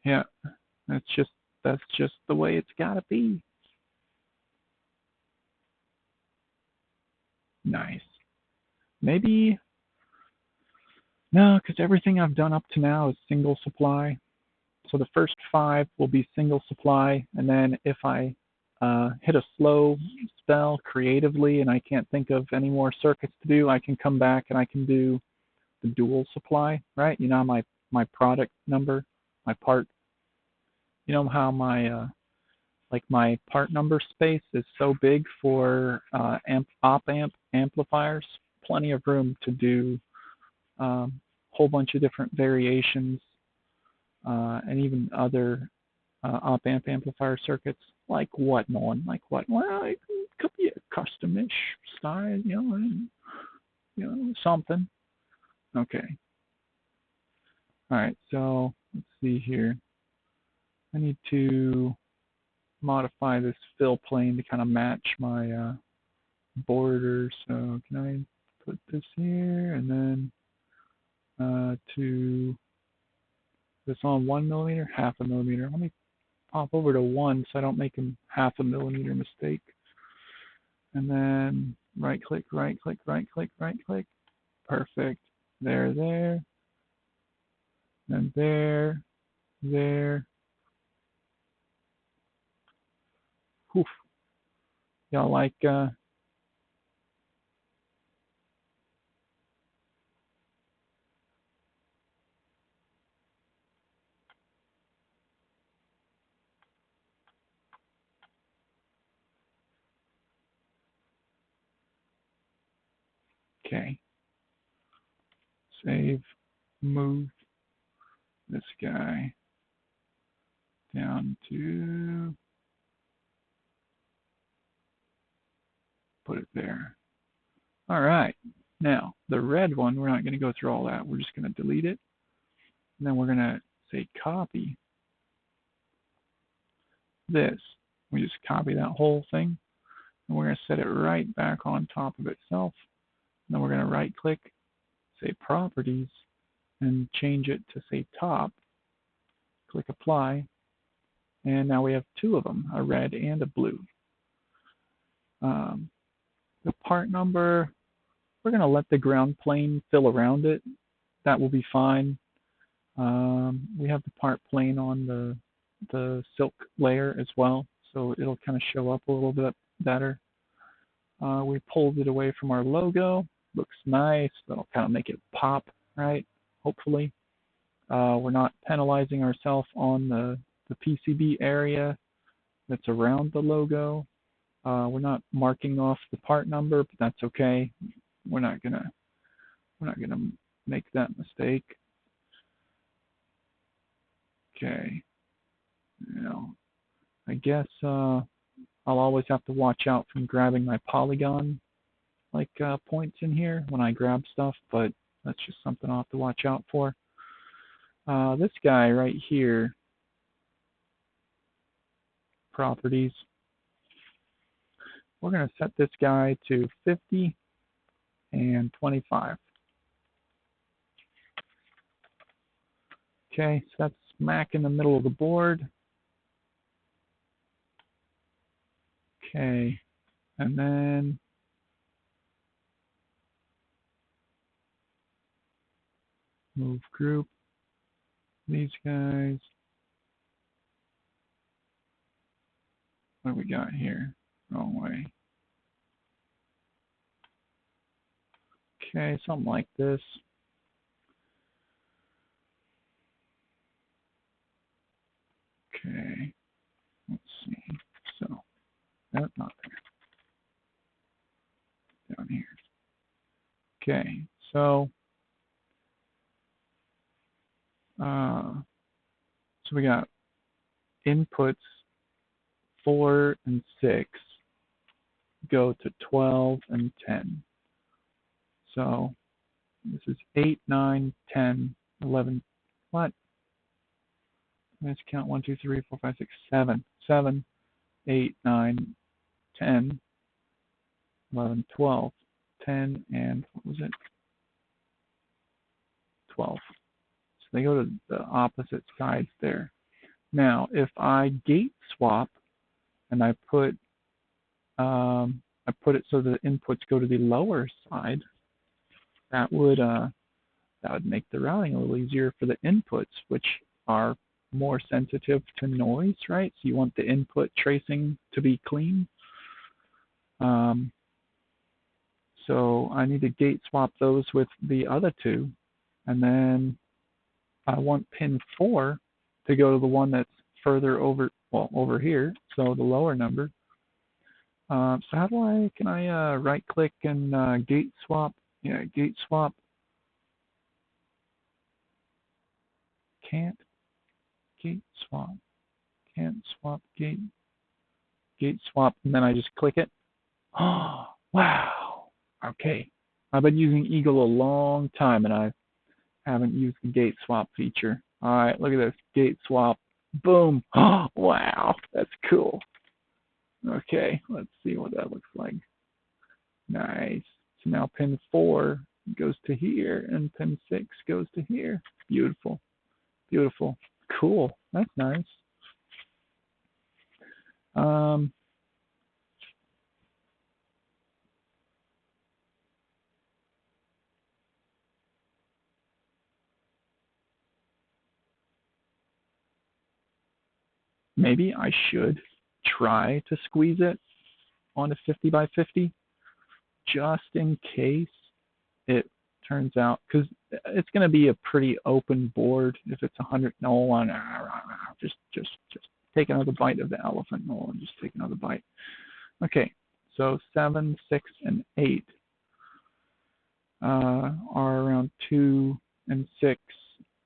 Yeah. That's just the way it's got to be. Nice. Maybe no, because everything I've done up to now is single supply. So the first 5 will be single supply, and then if I hit a slow spell creatively and I can't think of any more circuits to do, I can come back and I can do the dual supply, right? You know, my product number, my part, you know how my like my part number space is so big for Opamp amplifiers, plenty of room to do a whole bunch of different variations and even other Opamp amplifier circuits. Like what, Nolan? Like what? Well, it could be a custom-ish style, you know, and, you know, something. Okay. All right, so let's see here. I need to modify this fill plane to kind of match my border. So can I put this here and then to this on 1 millimeter, half a millimeter. Let me pop over to 1 so I don't make a half a millimeter mistake. And then right click, right click, right click, right click. Perfect. There. And there. Whew. Y'all like okay. Save, move this guy down to put it there. All right. Now, the red one, we're not going to go through all that. We're just going to delete it. And then we're going to say copy this. We just copy that whole thing. And we're going to set it right back on top of itself. And then we're going to right click, say properties, and change it to say top. Click apply. And now we have two of them, a red and a blue. The part number, we're going to let the ground plane fill around it. That will be fine. We have the part plane on the silk layer as well, so it'll kind of show up a little bit better. We pulled it away from our logo. Looks nice. That'll kind of make it pop, right? Hopefully. We're not penalizing ourselves on the PCB area that's around the logo. We're not marking off the part number, but that's okay. We're not gonna make that mistake. Okay. Now, I guess I'll always have to watch out from grabbing my polygon points in here when I grab stuff, but that's just something I'll have to watch out for. This guy right here, properties. We're going to set this guy to 50 and 25. Okay, so that's smack in the middle of the board. Okay, and then move group, these guys. What do we got here? Wrong way. Okay, something like this. Okay, let's see. So, nope, not there. Down here. Okay, so we got inputs 4 and 6 go to 12 and 10. So this is 8, 9, 10, 11. What? Let's count 1, 2, 3, 4, 5, 6, 7. 7, 8, 9, 10, 11, 12, 10, and what was it? 12. So they go to the opposite sides there. Now, if I gate swap and I put it so the inputs go to the lower side, that would make the routing a little easier for the inputs, which are more sensitive to noise, right? So you want the input tracing to be clean. So I need to gate swap those with the other two. And then I want pin 4 to go to the one that's further over, well, over here, so the lower number. So how do I, can I right click and gate swap? Yeah, gate swap. Can't gate swap. Can't swap gate. Gate swap, and then I just click it. Oh, wow. Okay. I've been using Eagle a long time, and I haven't used the gate swap feature. All right, look at this. Gate swap. Boom. Oh, wow. That's cool. Okay, let's see what that looks like. Nice. So now pin 4 goes to here, and pin 6 goes to here. Beautiful. Beautiful. Cool. That's nice. Maybe I should try to squeeze it on a 50 by 50 just in case it turns out, because it's going to be a pretty open board if it's 100. No one, just take another bite of the elephant. No one, just take another bite. Okay, so 7, 6, and 8 are around 2 and 6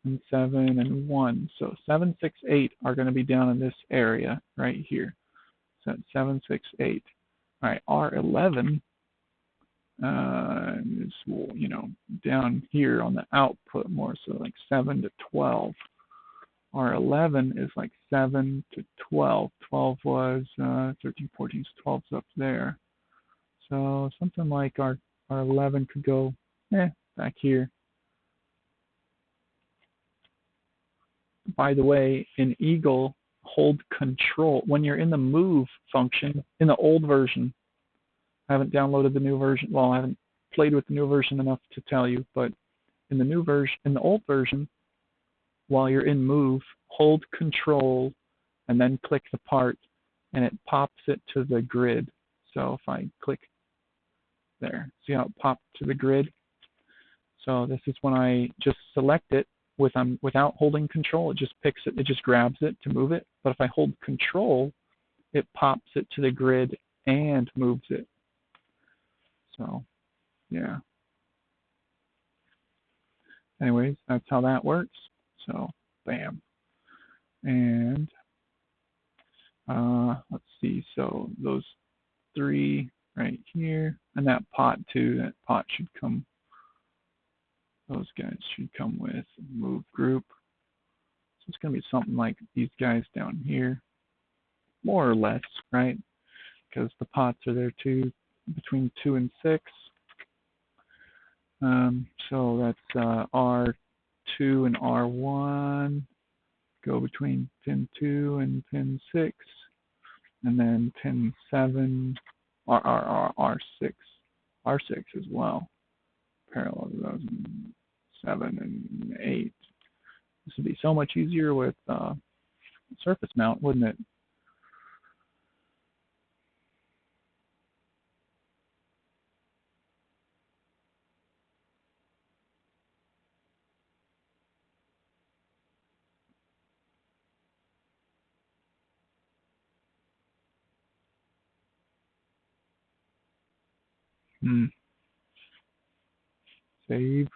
and 7 and 1. So 7, 6, 8 are going to be down in this area right here. So 7, 6, 8. All right, R11 is, you know, down here on the output more, so like 7 to 12. R11 is like 7 to 12. 12 was 13, 14, so 12's up there. So something like R11 could go back here. By the way, in Eagle, hold control. When you're in the move function, in the old version, I haven't downloaded the new version. Well, I haven't played with the new version enough to tell you, but in the new version, in the old version, while you're in move, hold control and then click the part, and it pops it to the grid. So if I click there, see how it popped to the grid? So this is when I just select it without holding control. It just picks it, it just grabs it to move it. But if I hold control, it pops it to the grid and moves it. So, yeah. Anyways, that's how that works. So, bam. And let's see. So those 3 right here, and that pot too. That pot should come. Those guys should come with move group. So it's going to be something like these guys down here, more or less, right? Because the pots are there too, between 2 and 6. So that's R2 and R1 go between pin 2 and pin 6, and then pin 7, R6 as well, parallel to those, 7 and 8. This would be so much easier with surface mount, wouldn't it? Save.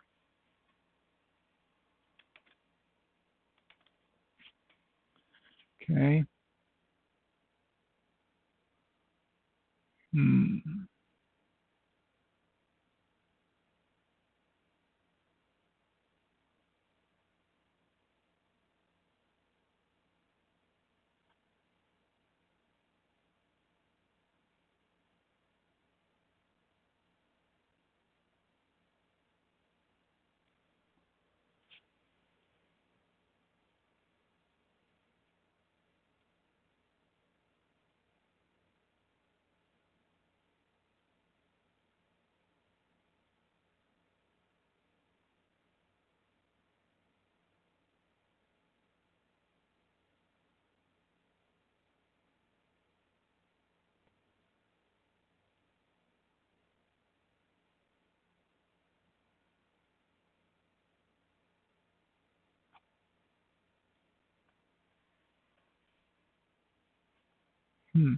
Okay. Hmm.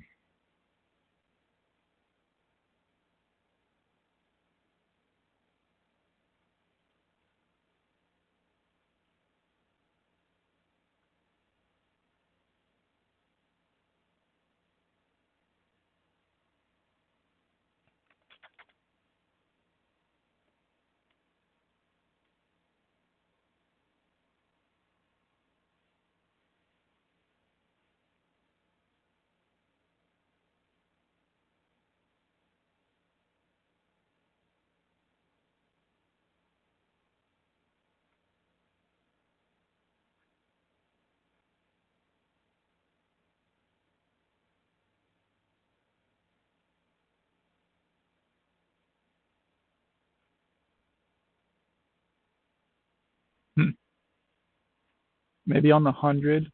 Hmm. Maybe on the 100,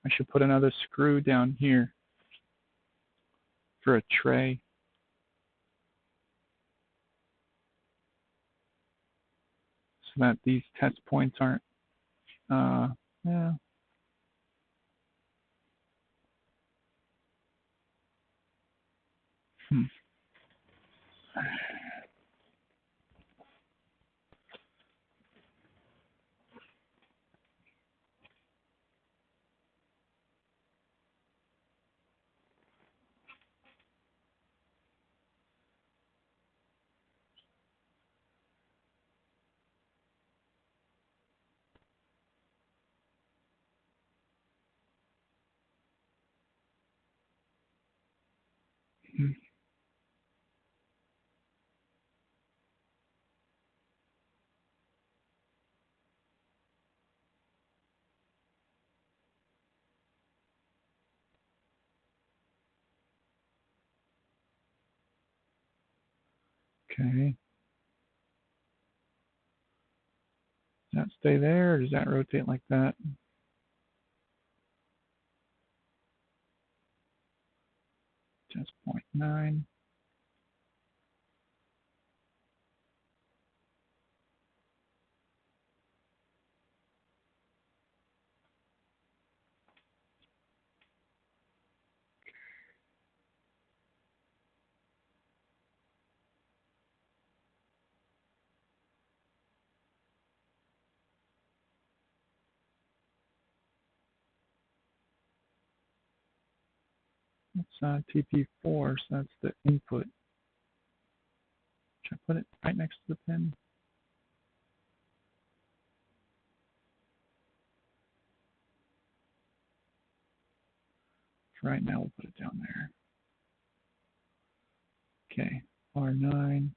I should put another screw down here for a tray, so that these test points aren't, yeah. Hmm. Hmm. Okay. Does that stay there, or does that rotate like that? Test point 9. That's TP4, so that's the input. Should I put it right next to the pin? For right now, we'll put it down there. Okay, R9.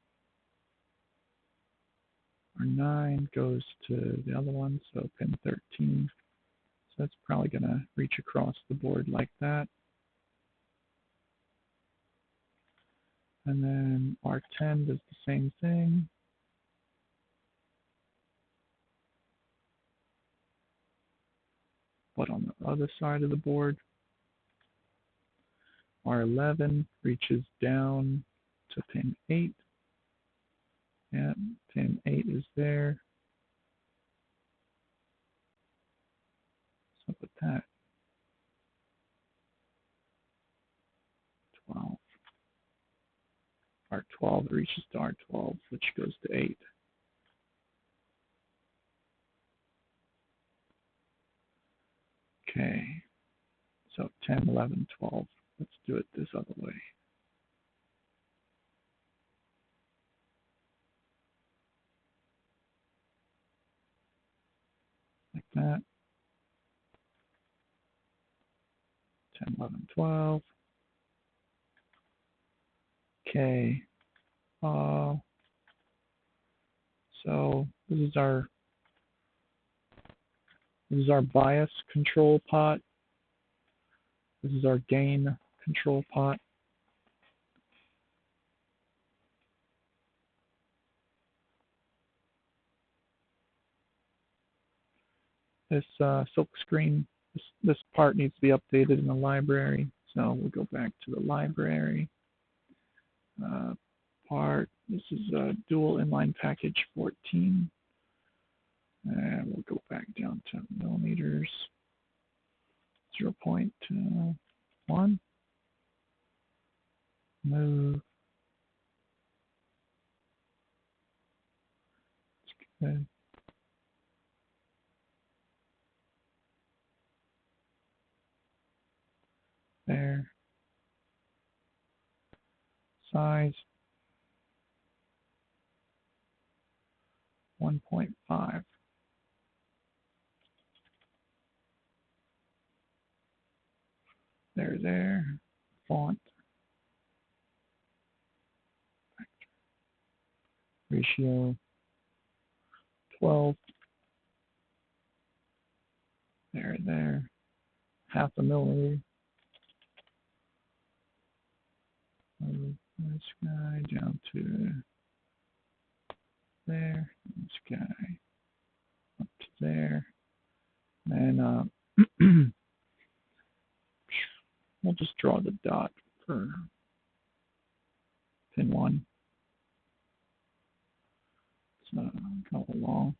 R9 goes to the other one, so pin 13. So that's probably going to reach across the board like that. And then R10 does the same thing. But on the other side of the board, R11 reaches down to pin 8. Yeah, pin 8 is there. So put that. 12. R12 reaches to R12, which goes to 8. Okay, so 10, 11, 12. Let's do it this other way. Like that. 10, 11, 12. Okay. So this is our bias control pot. This is our gain control pot. This silk screen, this part needs to be updated in the library. So we'll go back to the library part. This is a dual inline package 14. And we'll go back down to millimeters, 0.1. move. Good. There. Size 1.5. There. Font. Ratio 12. There. 0.5 millimeter. Move this guy down to there. This guy up to there. And we'll just draw the dot for pin 1. It's not kind of long.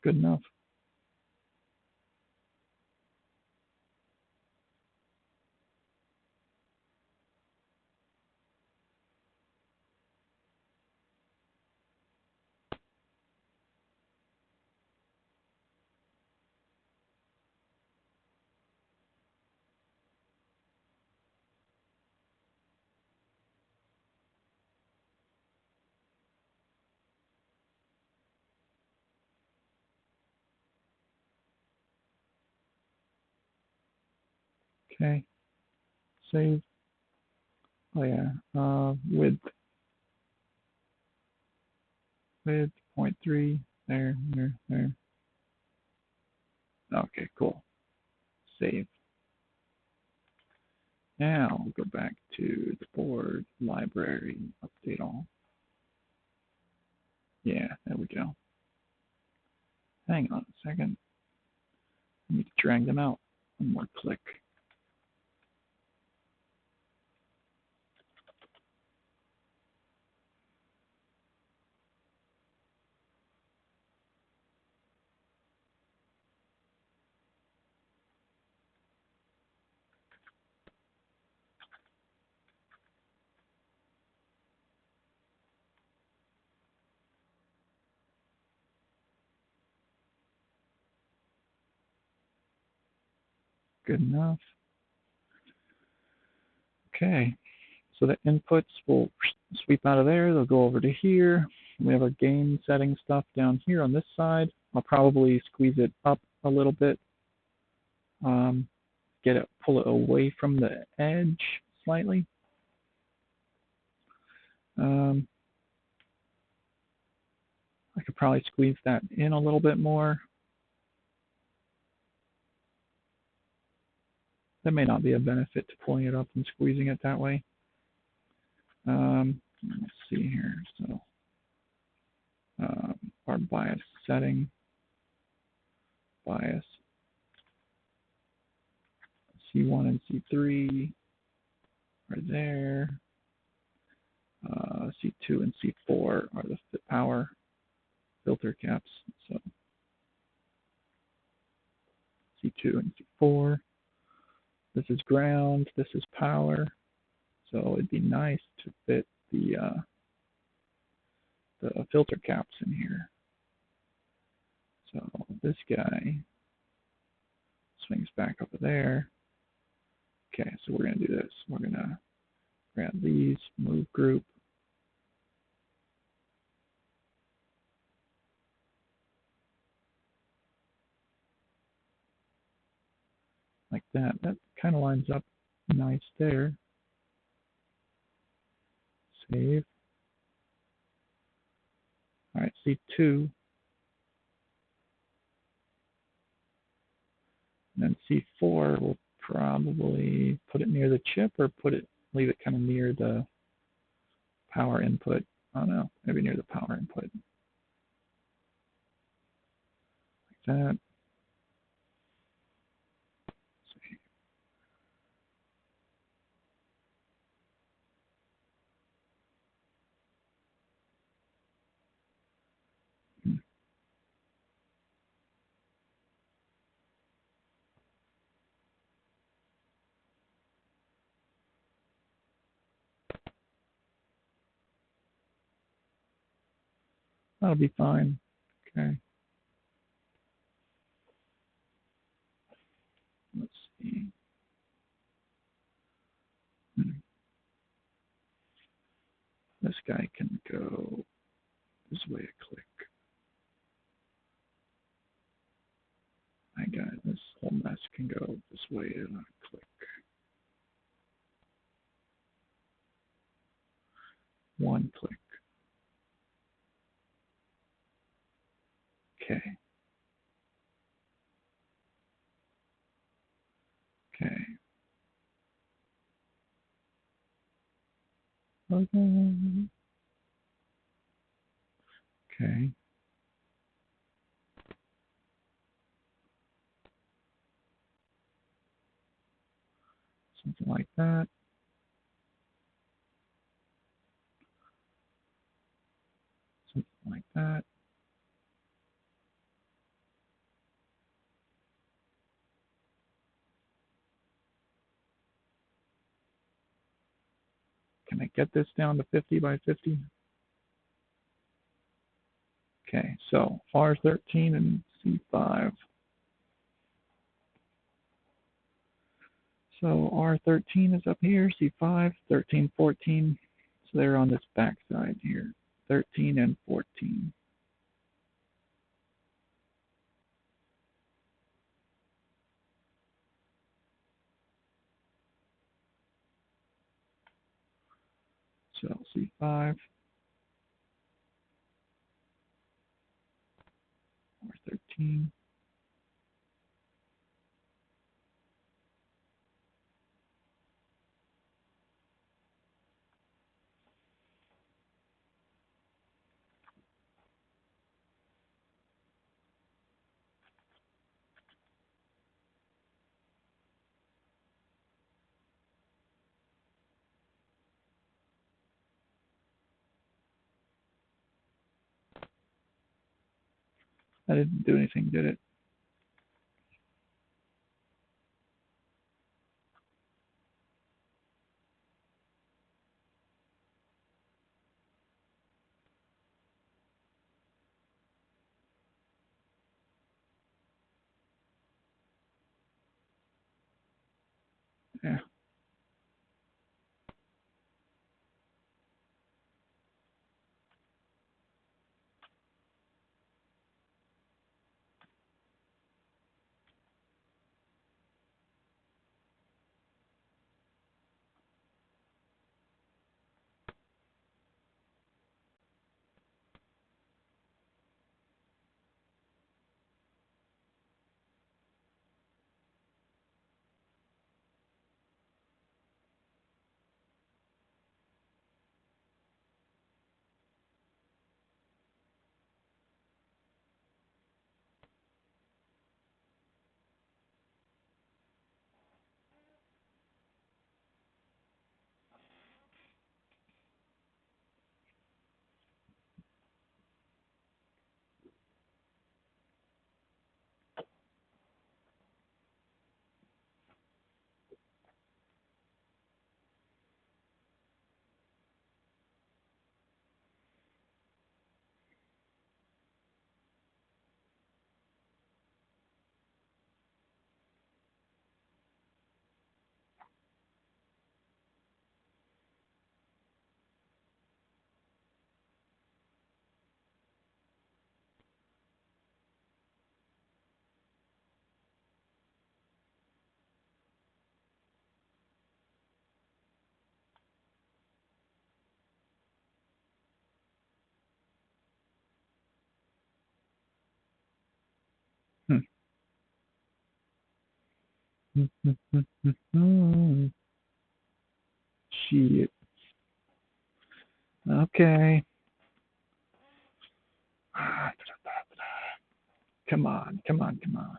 Good enough. Okay. Save. Oh yeah. Width 0.3. There. Okay, cool. Save. Now we'll go back to the board, library, update all. Yeah, there we go. Hang on a second. I need to drag them out. One more click. Good enough. Okay, so the inputs will sweep out of there. They'll go over to here. We have our gain setting stuff down here on this side. I'll probably squeeze it up a little bit. Pull it away from the edge slightly. I could probably squeeze that in a little bit more. There may not be a benefit to pulling it up and squeezing it that way. Let's see here. So our bias setting, bias C1 and C3 are there. C2 and C4 are the power filter caps. So C2 and C4. This is ground. This is power. So it'd be nice to fit the filter caps in here. So this guy swings back over there. Okay, so we're going to do this. We're going to grab these, move group. Like that. That kind of lines up nice there. Save. All right, C2. And then C4, we'll probably put it near the chip or leave it kind of near the power input. I don't know, maybe near the power input. Like that. That'll be fine. Okay. Let's see. This guy can go this way a click. I got it. This whole mess can go this way a click. One click. Okay. Okay. Okay. Okay. Something like that. Something like that. Can I get this down to 50 by 50? Okay, so R13 and C5. So R13 is up here, C5, 13, 14. So they're on this back side here, 13 and 14. So C5, R13. That didn't do anything, did it? Yeah. Shit. Okay. Come on, come on, come on.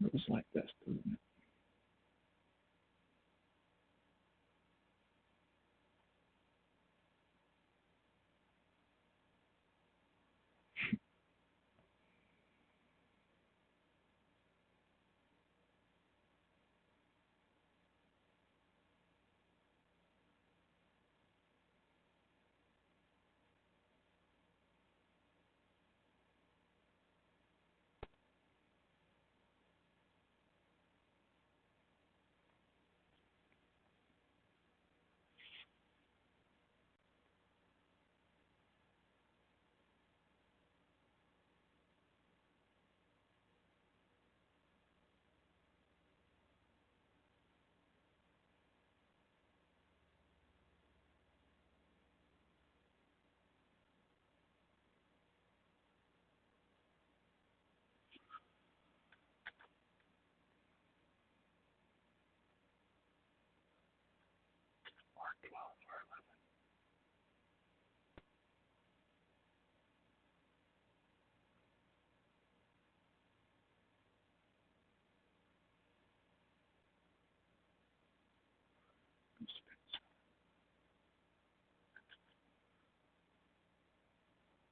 It was like this, doesn't it?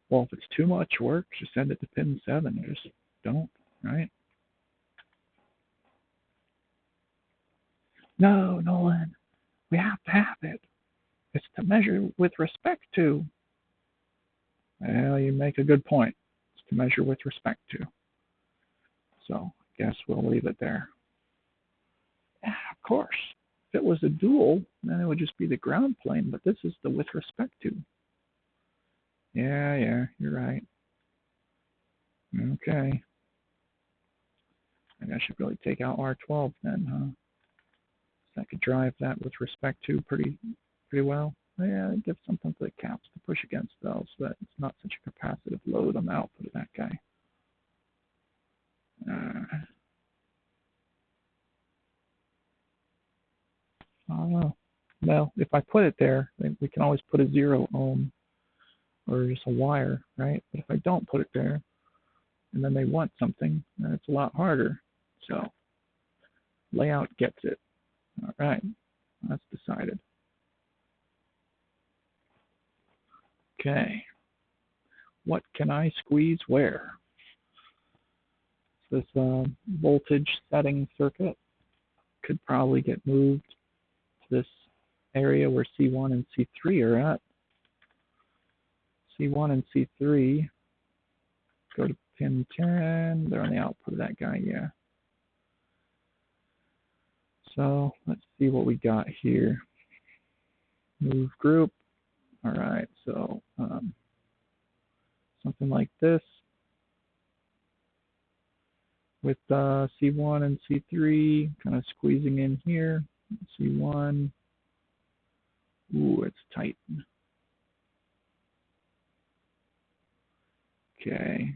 Well, if it's too much work, just send it to pin 7. Just don't, right? No, Nolan, we have to have it. It's to measure with respect to. Well, you make a good point. It's to measure with respect to. So I guess we'll leave it there. Yeah, of course. If it was a dual, then it would just be the ground plane, but this is the with respect to. Yeah, you're right. Okay. I should really take out R12 then, huh? So I could drive that with respect to pretty well. Yeah, give something to the caps to push against those so that it's not such a capacitive load on the output of that guy. I don't know. Well, if I put it there, then we can always put a 0 ohm or just a wire, right? But if I don't put it there, and then they want something, then it's a lot harder. So layout gets it. All right, that's decided. Okay, what can I squeeze where? This voltage setting circuit could probably get moved to this area where C1 and C3 are at. C1 and C3 go to pin 10. They're on the output of that guy, yeah. So let's see what we got here. Move group. All right, so something like this with C1 and C3 kind of squeezing in here. C1. Ooh, it's tight. Okay.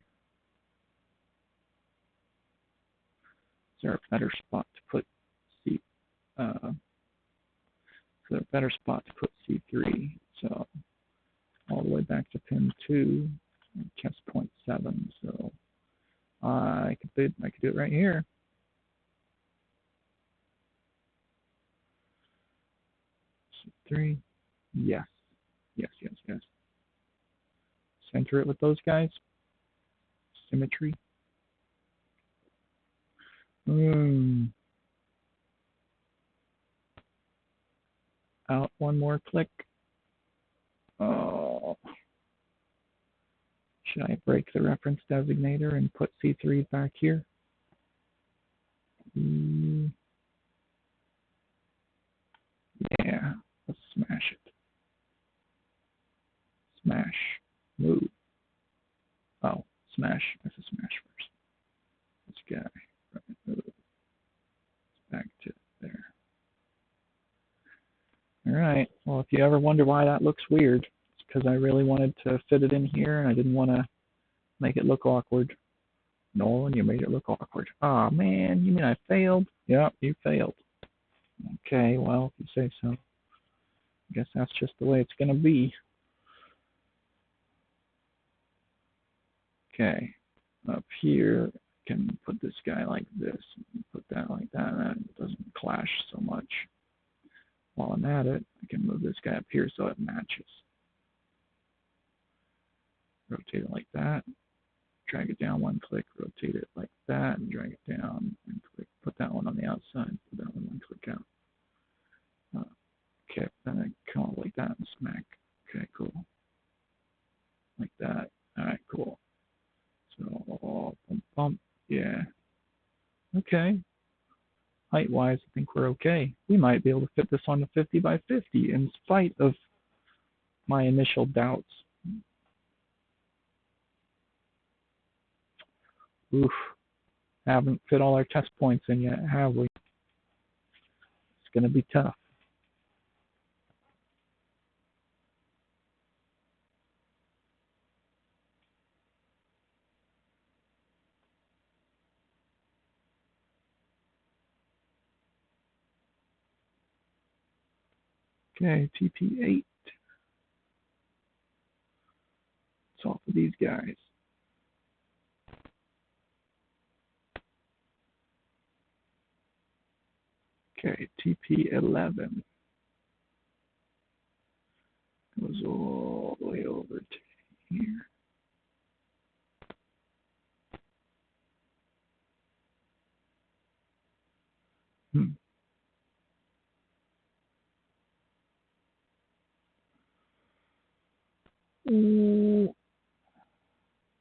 Is there a better spot to put C? Is there a better spot to put C3? So all the way back to pin 2, test point 7. So I could do it right here. C3. Yes. Center it with those guys. Symmetry. Out one more click. Oh. Should I break the reference designator and put C3 back here? Yeah, let's smash it. Smash. Move. Oh, smash. That's a smash first. This guy. Right, move. Back to there. All right. Well, if you ever wonder why that looks weird, it's because I really wanted to fit it in here and I didn't want to make it look awkward. Nolan, you made it look awkward. Oh, man, you mean I failed? Yep, you failed. Okay, well, if you say so. I guess that's just the way it's going to be. Okay, up here, I can put this guy like this, put that like that, and that doesn't clash so much. While I'm at it, I can move this guy up here so it matches. Rotate it like that. Drag it down one click, rotate it like that, and drag it down and click. Put that one on the outside, put that one click out. Okay, then I come up like that and smack. Okay, cool. Like that. All right, cool. So, bump. Yeah. Okay. Height-wise, I think we're okay. We might be able to fit this on the 50 by 50 in spite of my initial doubts. Oof. Haven't fit all our test points in yet, have we? It's going to be tough. Okay, TP8. It's off of these guys. Okay, TP11 goes all the way over to here. Ooh.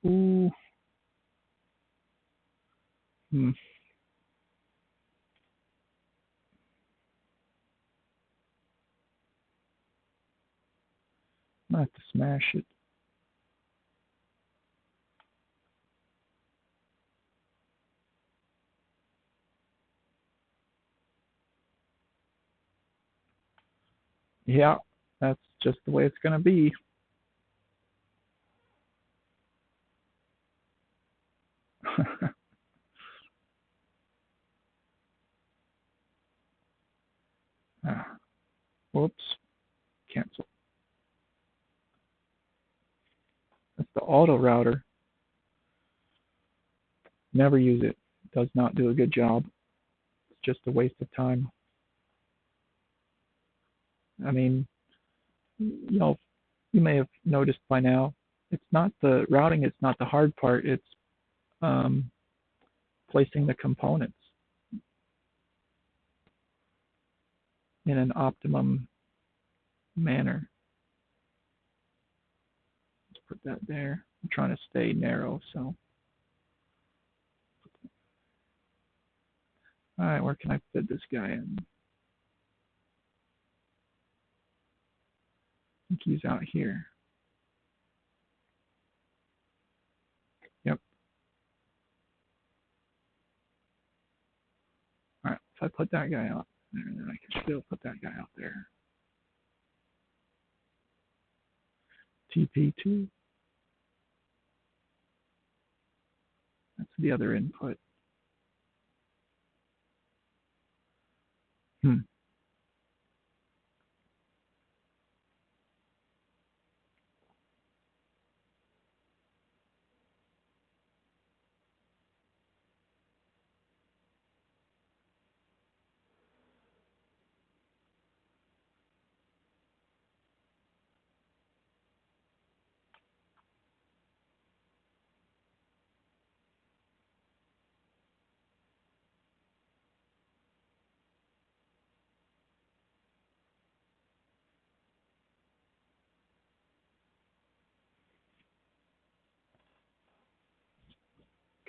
Ooh. Hmm. I have to smash it. Yeah, that's just the way it's going to be. Whoops. Cancel. That's the auto router. Never use it. It does not do a good job. It's just a waste of time. I mean, you know, you may have noticed by now, it's not the routing, it's not the hard part, it's placing the components in an optimum manner. Let's put that there. I'm trying to stay narrow, so. All right, where can I fit this guy in? I think he's out here. Yep. All right, if I put that guy out there, then I can still put that guy out there. TP2. That's the other input.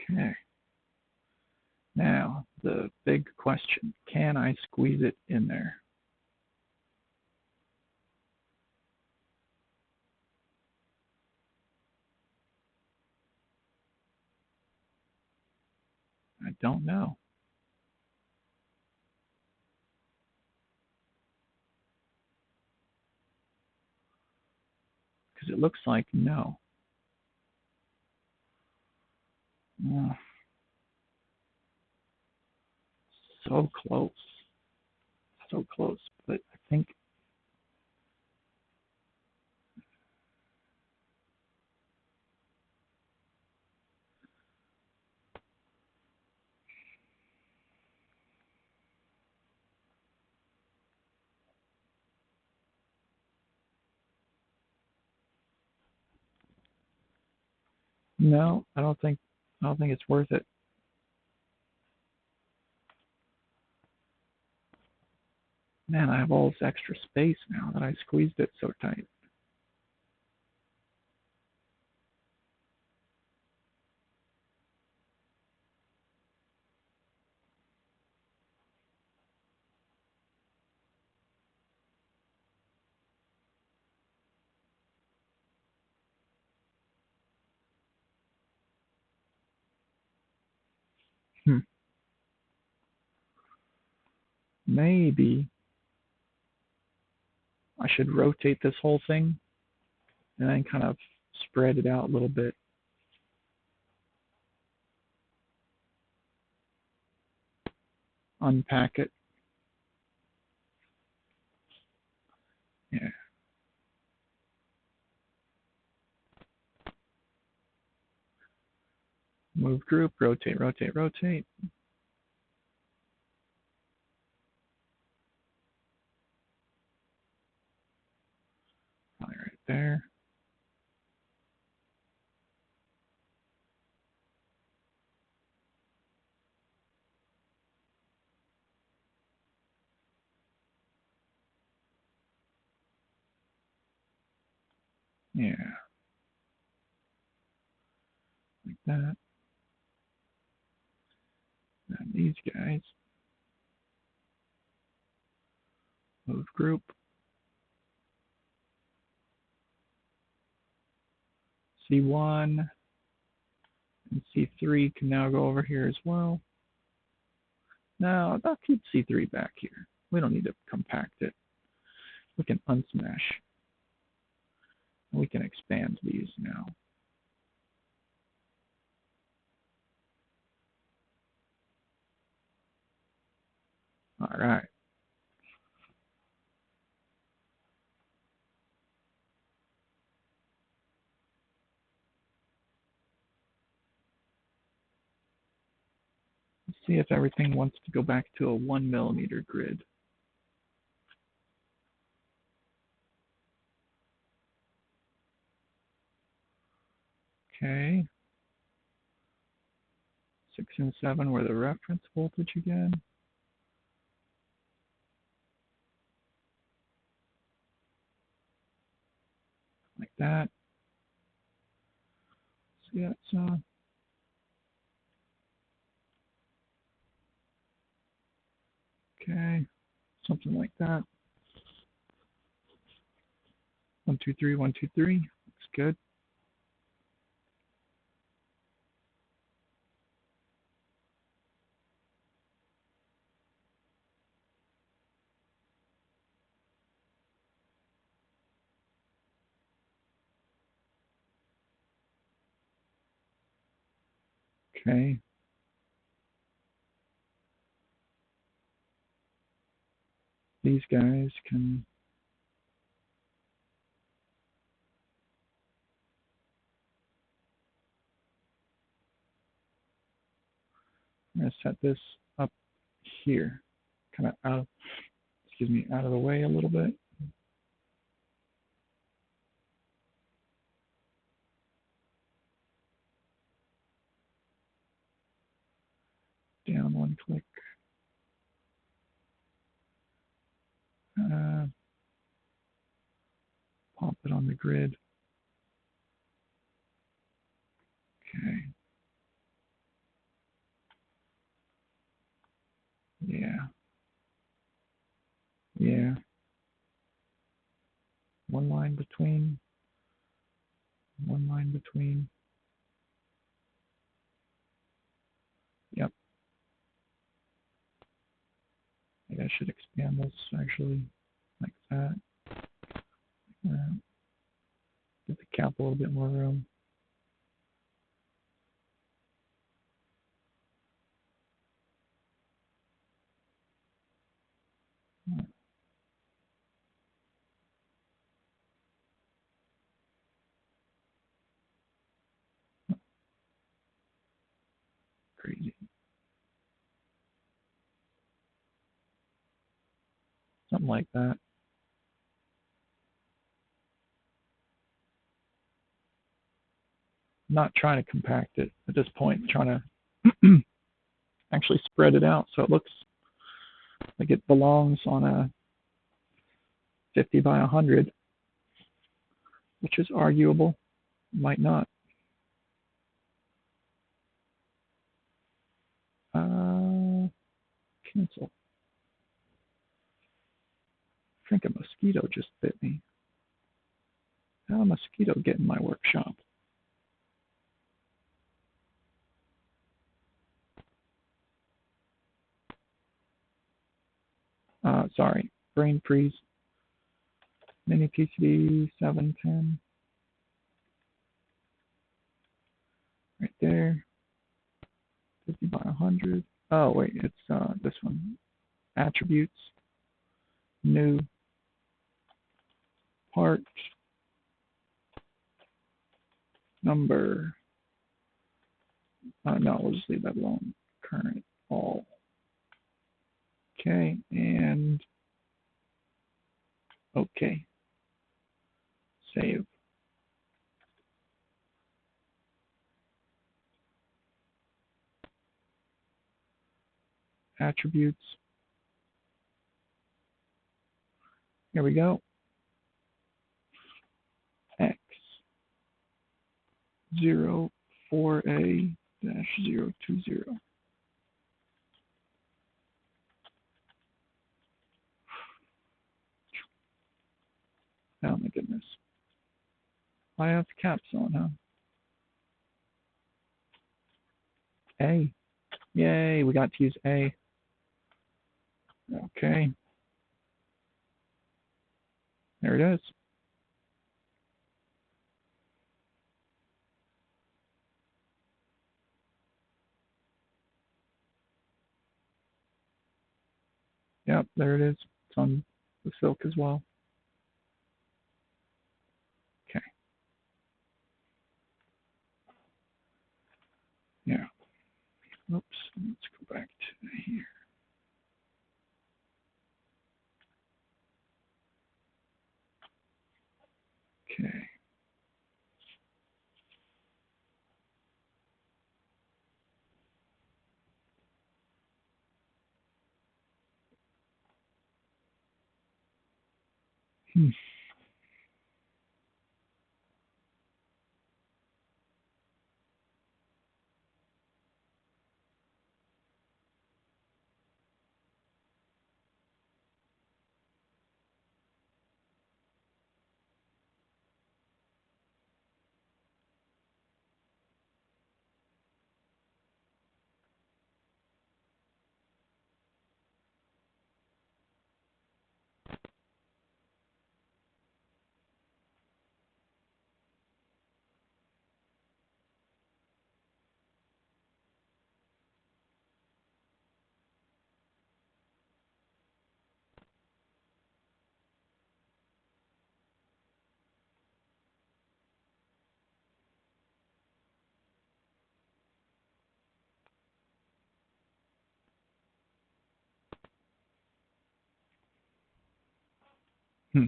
Okay. Now, the big question, can I squeeze it in there? I don't know. Because it looks like no. Oh, so close. So close. But I think no, I don't think it's worth it. Man, I have all this extra space now that I squeezed it so tight. Maybe I should rotate this whole thing and then kind of spread it out a little bit. Unpack it. Yeah. Move group, rotate, rotate, rotate. Probably right there. Yeah. Like that. And these guys. Move group. C1 and C3 can now go over here as well. Now, I'll keep C3 back here. We don't need to compact it. We can unsmash. We can expand these now. All right. Let's see if everything wants to go back to a 1 millimeter grid. Okay. 6 and 7 were the reference voltage again. Like that. See, that's okay. Something like that. 1, 2, 3, 1, 2, 3. Looks good. Okay. These guys can I'm going to set this up here, kind of out, out of the way a little bit. Down one click. Pop it on the grid. Okay. Yeah. Yeah. One line between. One line between. Yep. Maybe I should expand this actually like that. Give the cap a little bit more room. Crazy. Something like that. Not trying to compact it at this point, trying to actually spread it out so it looks like it belongs on a 50 by 100, which is arguable. Might not. Cancel. I think a mosquito just bit me. How did a mosquito get in my workshop? Sorry, brain freeze. miniPCB 710. Right there. 50 by 100. Oh, wait, it's this one. Attributes. New. part number. No, we'll just leave that alone. Current all. Okay, and okay. Save. Attributes. Here we go. X 04A-020. Oh my goodness. I have caps on, huh? A. Yay, we got to use A. Okay. There it is. Yep, there it is. It's on the silk as well. Okay. Yeah. Oops. Let's go back to here. Okay. Hmm. Hmm.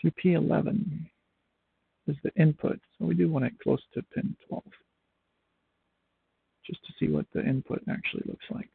2P11 is the input, so we do want it close to pin 12, just to see what the input actually looks like.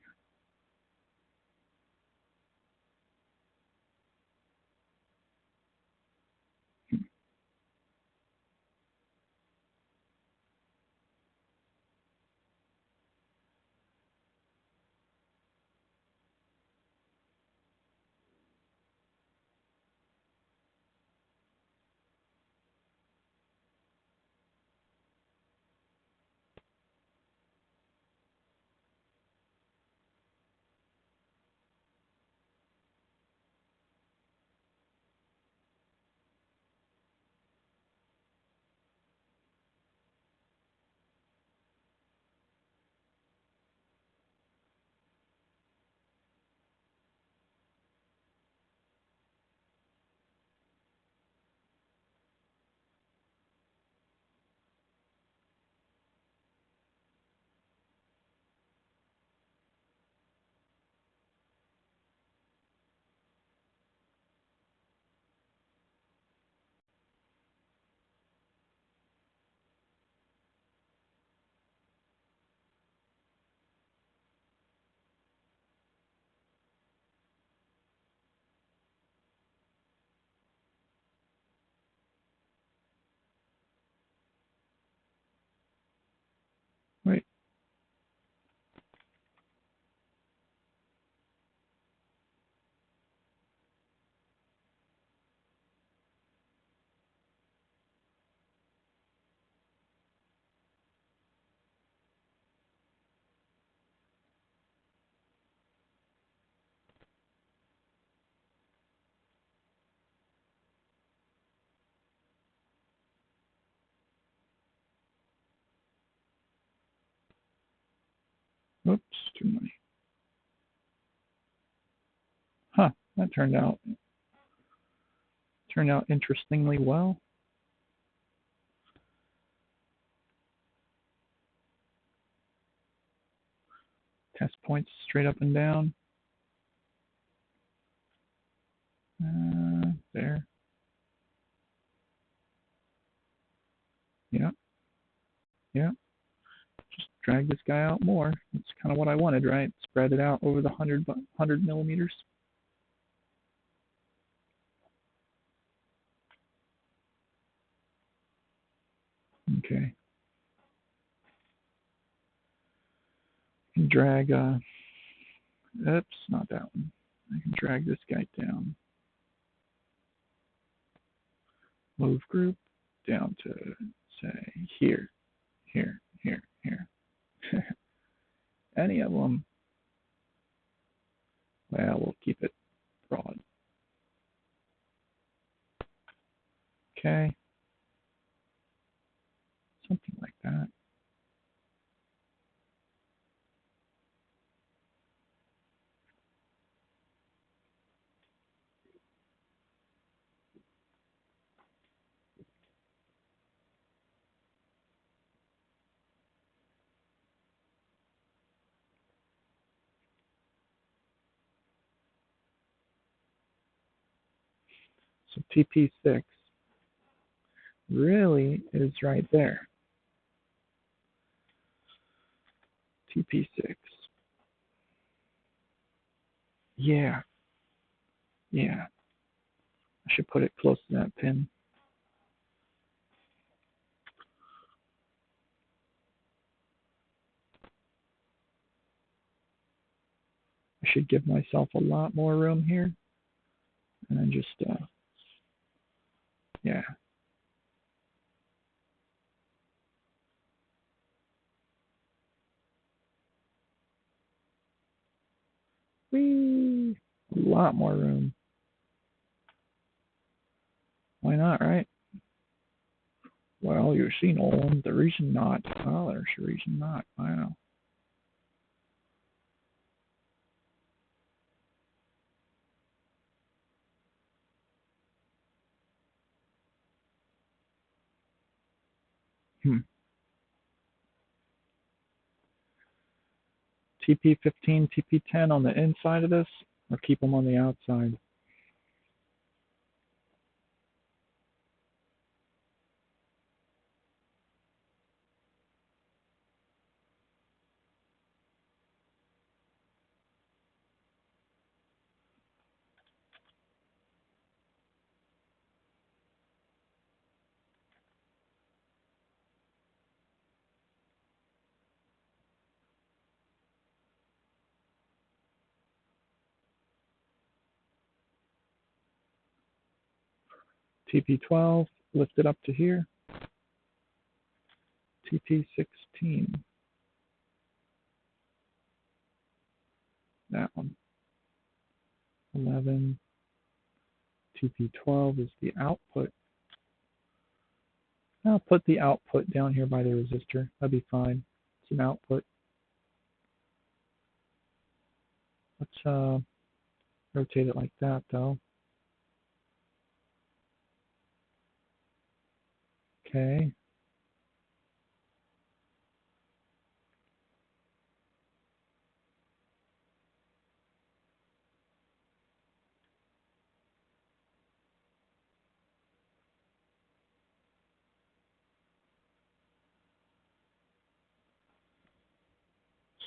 Oops, too many. Huh, that turned out interestingly well. Test points straight up and down. There. Yeah. Yeah. Just drag this guy out more. That's kind of what I wanted, right? Spread it out over the 100 millimeters. Okay. And drag, oops, not that one. I can drag this guy down. Move group down to, say, here, here, here, here. Any of them. Well, we'll keep it broad. Okay. Something like that. So TP6 really is right there. TP6. Yeah. Yeah. I should put it close to that pin. I should give myself a lot more room here. And then just, yeah. Whee! A lot more room. Why not, right? Well, you see, Nolan, the reason not. Well, there's a reason not. Wow. TP15, TP10 on the inside of this, or keep them on the outside? TP12, lift it up to here. TP16, that one. 11, TP12 is the output. I'll put the output down here by the resistor. That'd be fine. It's an output. Let's rotate it like that, though. Okay.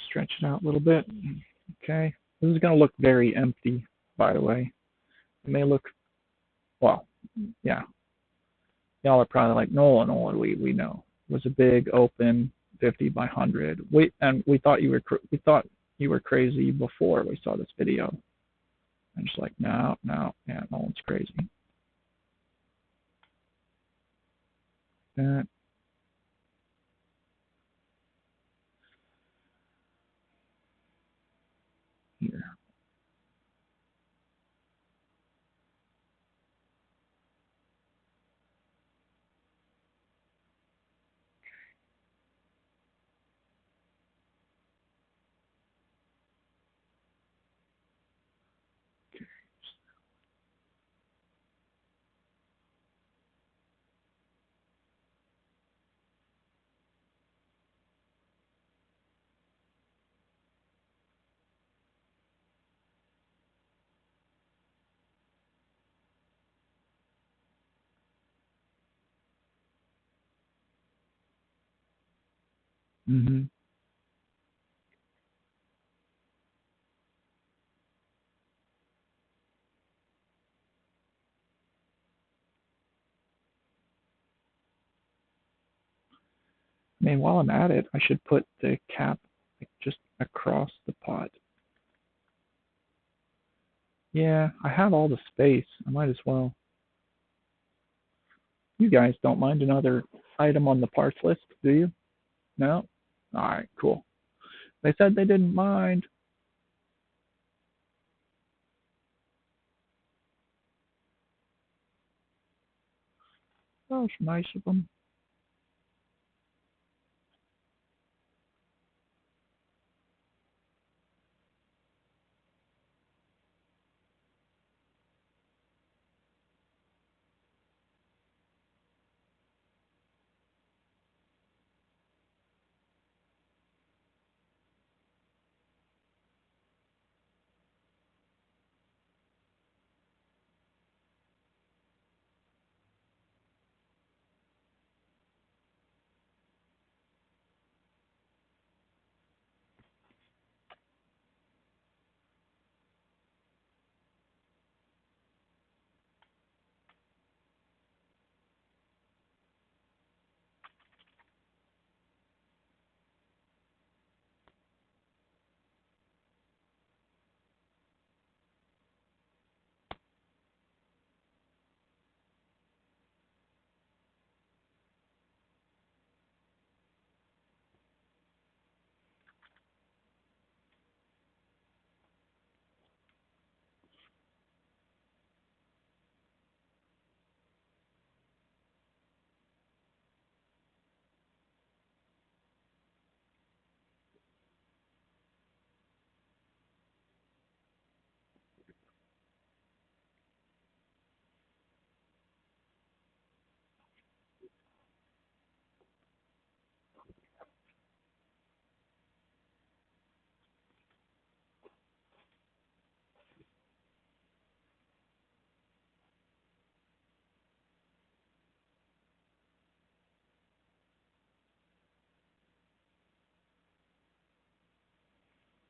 Stretch it out a little bit. Okay. This is going to look very empty, by the way. It may look, well, yeah. Y'all are probably like, no, we know. It was a big open 50 by 100. We thought you were crazy before we saw this video. I'm just like, no, yeah, no one's crazy. That. Here. Mm-hmm. I mean, while I'm at it, I should put the cap like, just across the pot. Yeah, I have all the space. I might as well. You guys don't mind another item on the parts list, do you? No? All right, cool. They said they didn't mind. That was nice of them.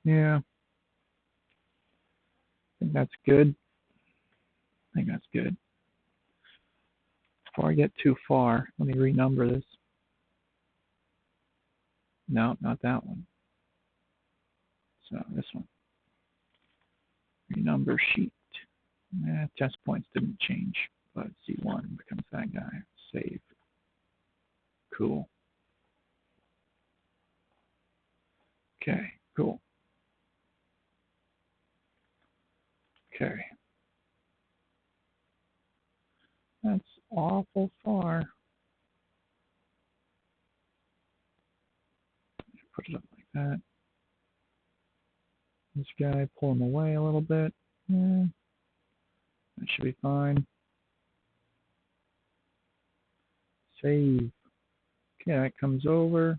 Yeah, I think that's good. I think that's good. Before I get too far, let me renumber this. No, not that one. So this one. Renumber sheet. Test points didn't change, but C1 becomes that guy. Save. Cool. Okay, cool. Okay. That's awful far. Put it up like that. This guy, pull him away a little bit. Yeah, that should be fine. Save. Okay, that comes over.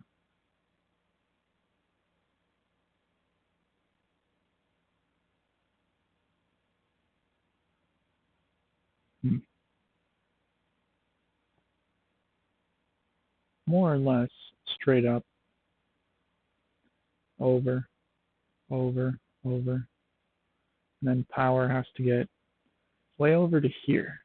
More or less straight up. Over, over, over. And then power has to get way over to here.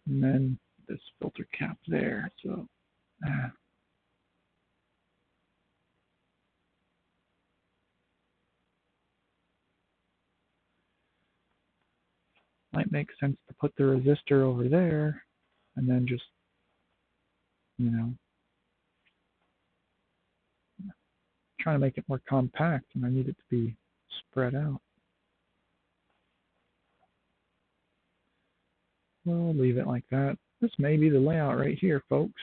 And then this filter cap there. So might make sense to put the resistor over there and then just, trying to make it more compact, and I need it to be spread out. We'll leave it like that. This may be the layout right here, folks.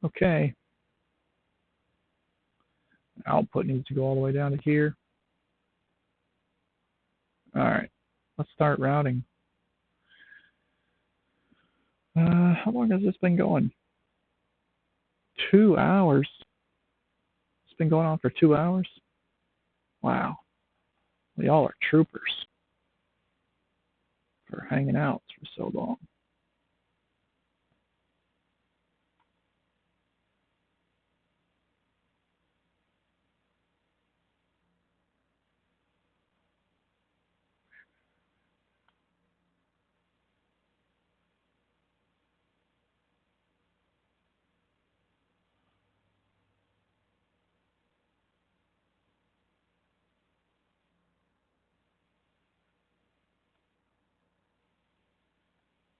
Okay. Output needs to go all the way down to here. All right. Let's start routing. How long has this been going? 2 hours. It's been going on for 2 hours? Wow. Well, y'all are troopers for hanging out for so long.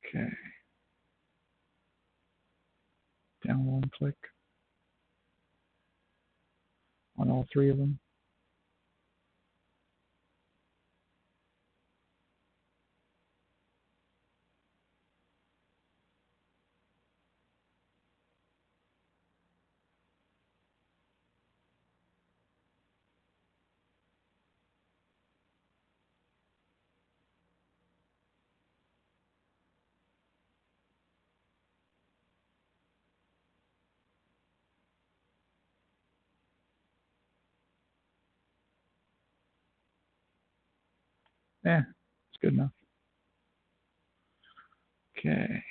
Okay. Down one click on all three of them. It's good enough. Okay.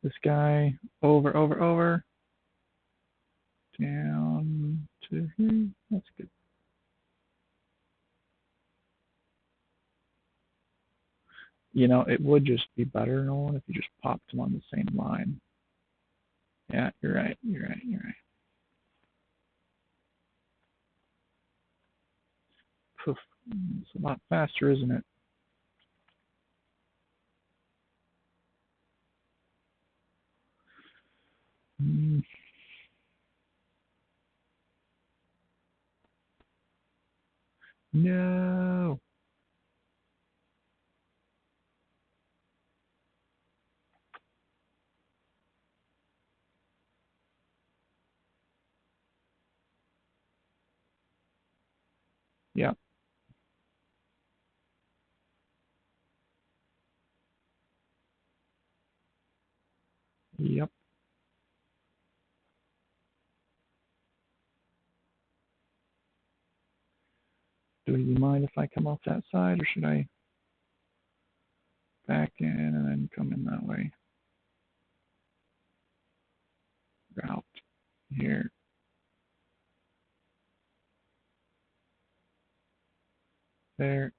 This guy over, down to here. That's good. You know, it would just be better, Nolan, if you just popped them on the same line. Yeah, you're right. Poof. It's a lot faster, isn't it? No. Yep. Yep. Do you mind if I come off that side, or should I back in and then come in that way? Route here. There.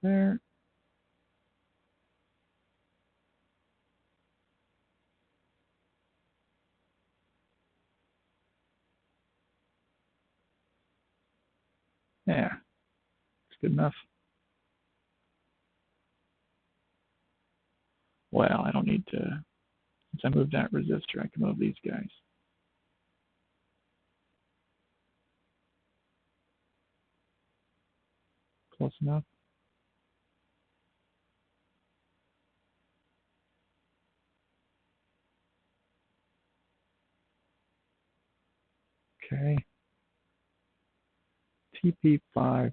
Yeah, it's good enough. Well, I don't need to, since I moved that resistor, I can move these guys. Close enough. Okay. TP5.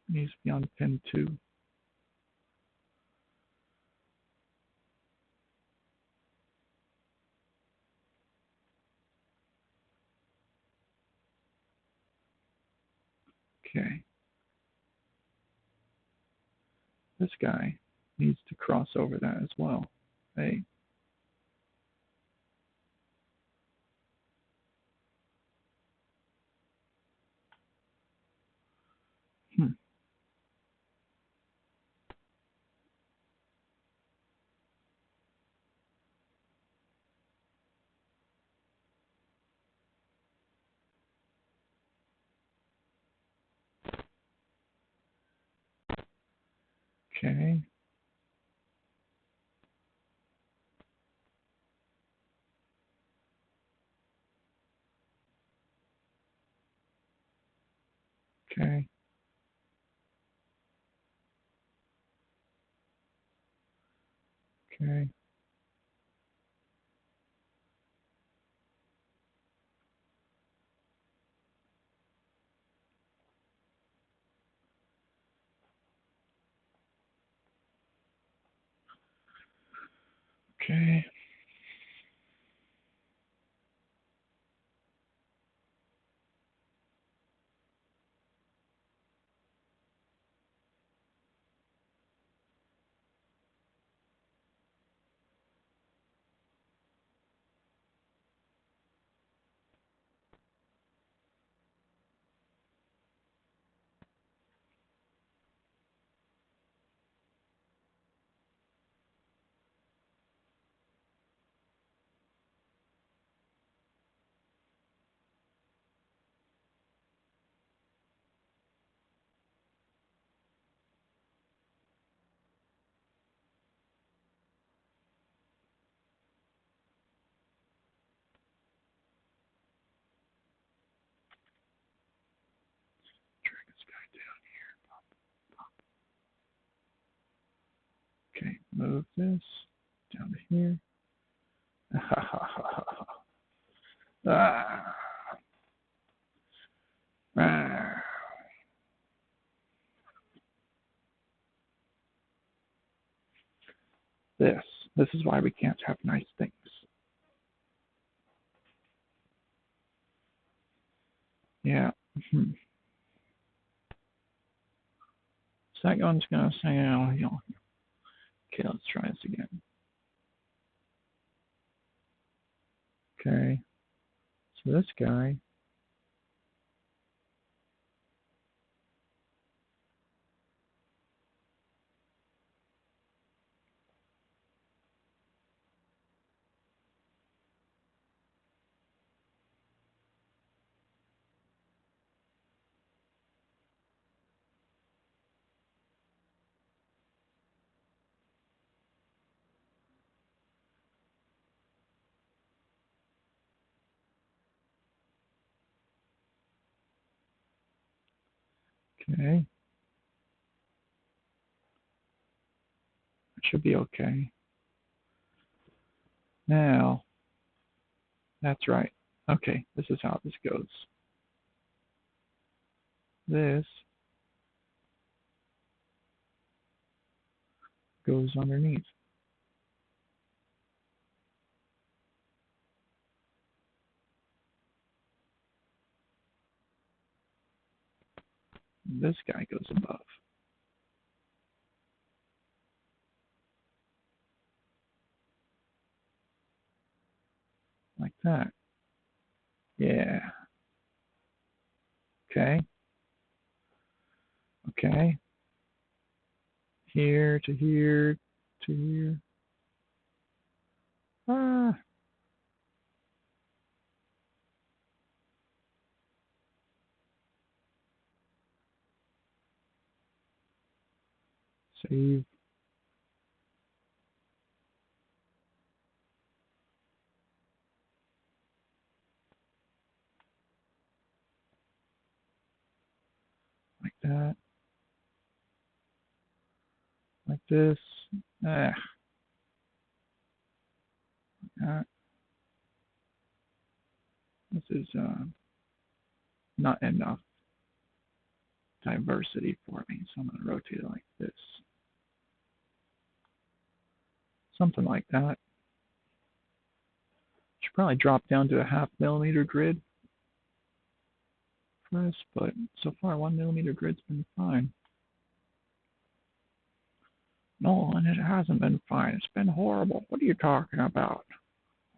Needs to be on pin 2. Okay. This guy needs to cross over that as well. Hey. Okay. Okay. Okay. Okay. Drag this guy down here. Okay. Move this down to here. Ah. Ah. This. This is why we can't have nice things. Yeah. Second one's gonna say, oh, you know. Okay, let's try this again. Okay. So this guy. Okay. It should be okay. Now, that's right. Okay, this is how this goes. This goes underneath. This guy goes above. Like that. Yeah. Okay. Okay. Here to here to here. Ah. Save. Like that. Like this. Ah. That. This is not enough diversity for me, so I'm going to rotate it like this. Something like that. Should probably drop down to a 0.5 millimeter grid for this, but so far 1 millimeter grid's been fine. No, and it hasn't been fine. It's been horrible. What are you talking about?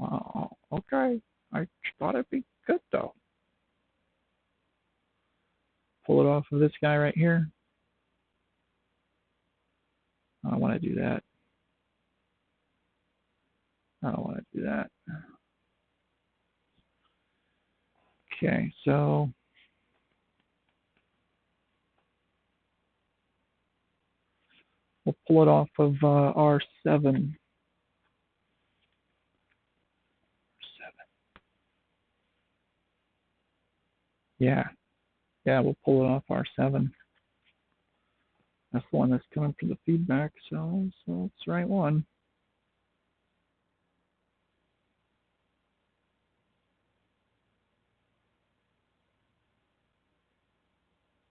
Okay. I thought it'd be good though. Pull it off of this guy right here. I don't want to do that. I don't want to do that. Okay, so we'll pull it off of R7. Yeah, Yeah, we'll pull it off R7. That's the one that's coming from the feedback, so it's the right one.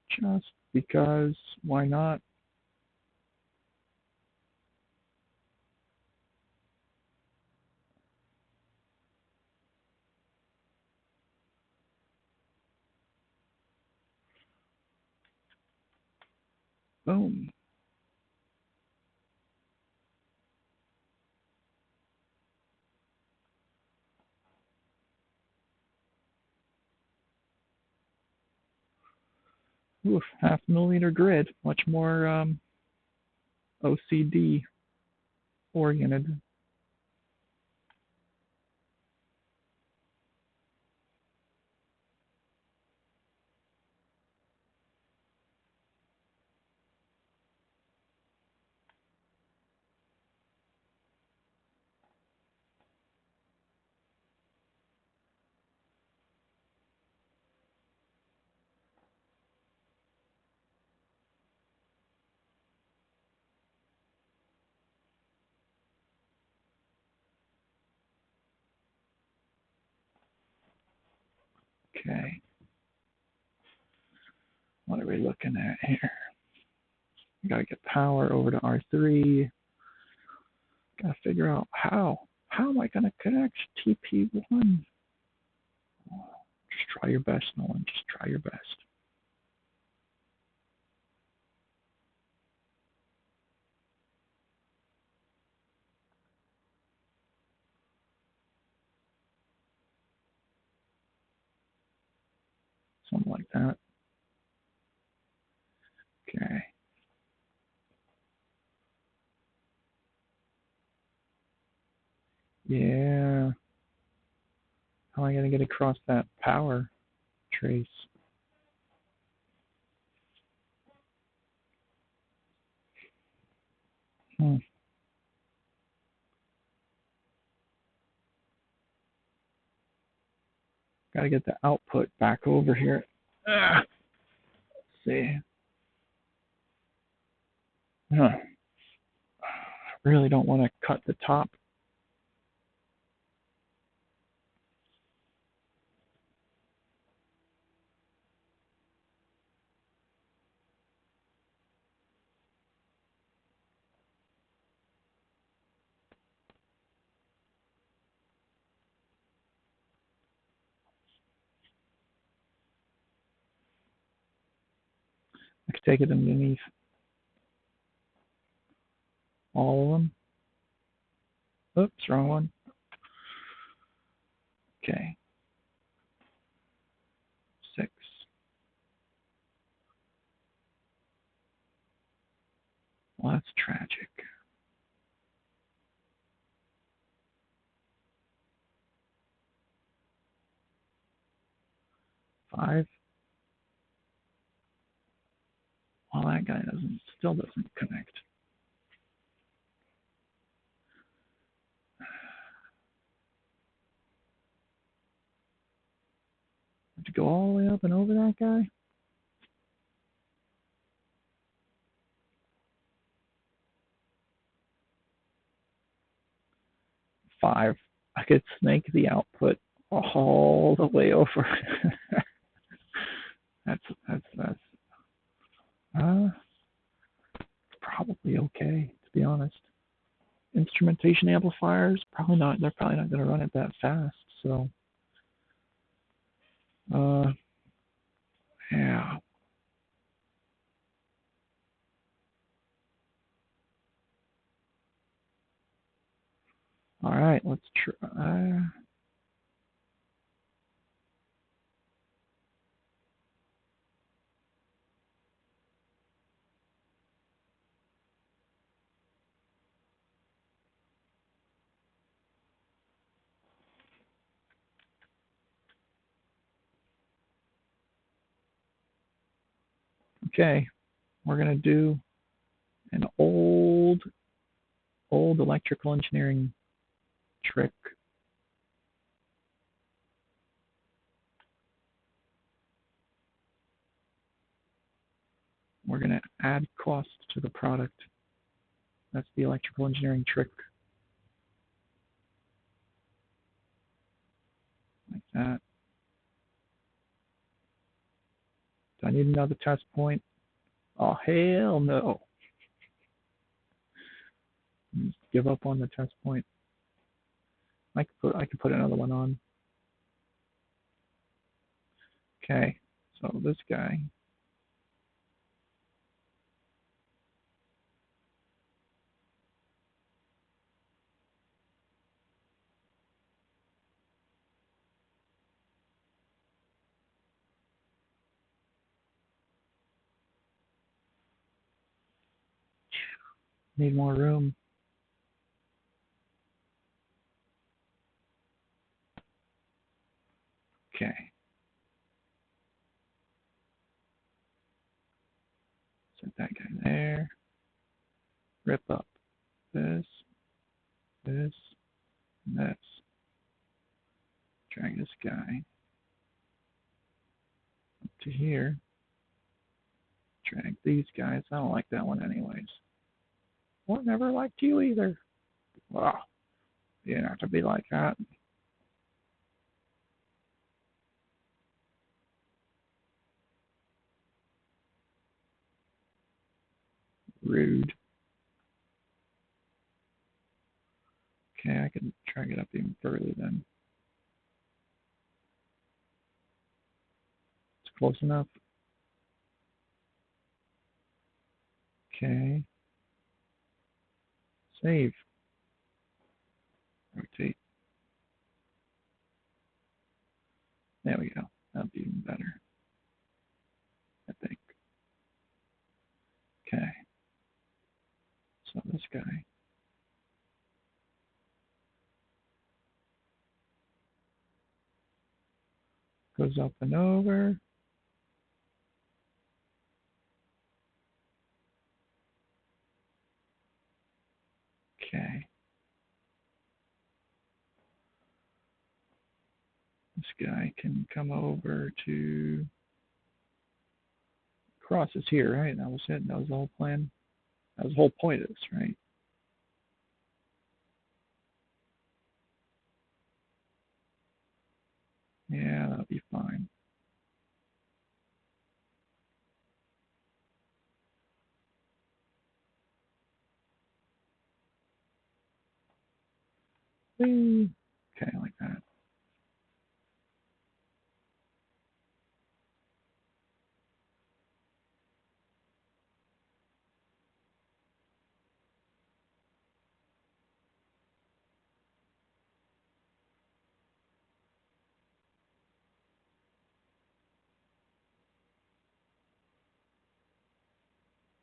Just because, why not? Boom. Oof, 0.5 millimeter grid, much more OCD oriented. Okay. What are we looking at here? We gotta get power over to R3. Gotta figure out how. How am I gonna connect TP1? Just try your best, Nolan. Just try your best. Something like that. Okay. Yeah. How am I gonna get across that power trace? Gotta get the output back over here. Let's see. I really don't want to cut the top. I could take it underneath all of them. Oops, wrong one. Okay. 6. Well, that's tragic. 5. Well, that guy still doesn't connect. Have to go all the way up and over that guy? 5. I could snake the output all the way over. that's probably okay, to be honest. Instrumentation amplifiers, probably not. They're probably not going to run it that fast. So, yeah. All right, let's try. Okay, we're going to do an old electrical engineering trick. we're going to add cost to the product. That's the electrical engineering trick. Like that. Do I need another test point? Oh, hell no. Just give up on the test point. I could put another one on. Okay, so this guy. Need more room. Okay. Set that guy there. Rip up this, this, and this. Drag this guy up to here. Drag these guys. I don't like that one anyways. Well, never liked you either. Wow. You didn't have to be like that. Rude. Okay, I can drag it up even further then. It's close enough. Okay. Save. Rotate. There we go. That'll be even better, I think. Okay. So this guy. Goes up and over. Okay. This guy can come over to crosses here, right? That was it. That was the whole plan. That was the whole point of this, right? Yeah, that'll be fine. Whee. Okay, like that.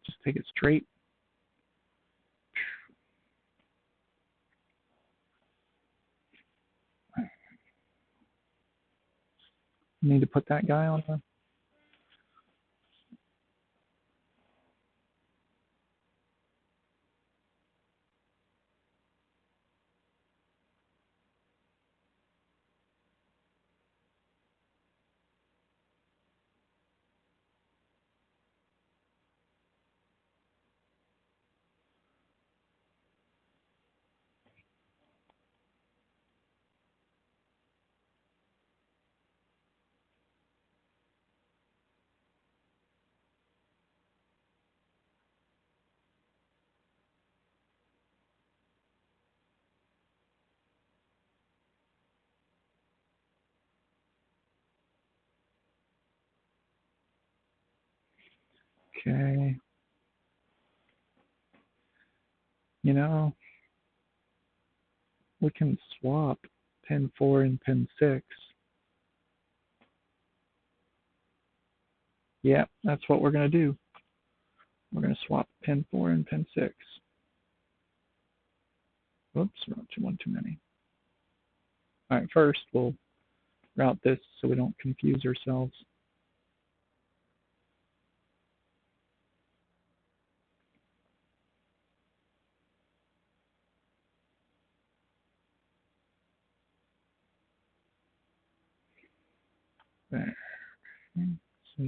Just take it straight. Need to put that guy on the. Okay. You know, we can swap pin 4 and pin 6. Yeah, that's what we're going to do. We're going to swap pin 4 and pin 6. Oops, one too many. All right, first we'll route this so we don't confuse ourselves. There. So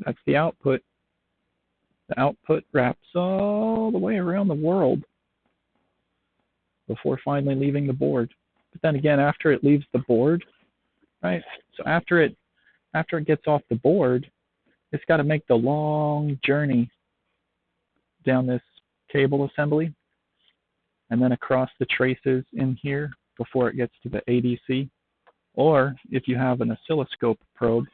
That's the output. The output wraps all the way around the world before finally leaving the board. But then again, after it leaves the board, right? So after it gets off the board, it's got to make the long journey down this cable assembly and then across the traces in here before it gets to the ADC. Or if you have an oscilloscope probe,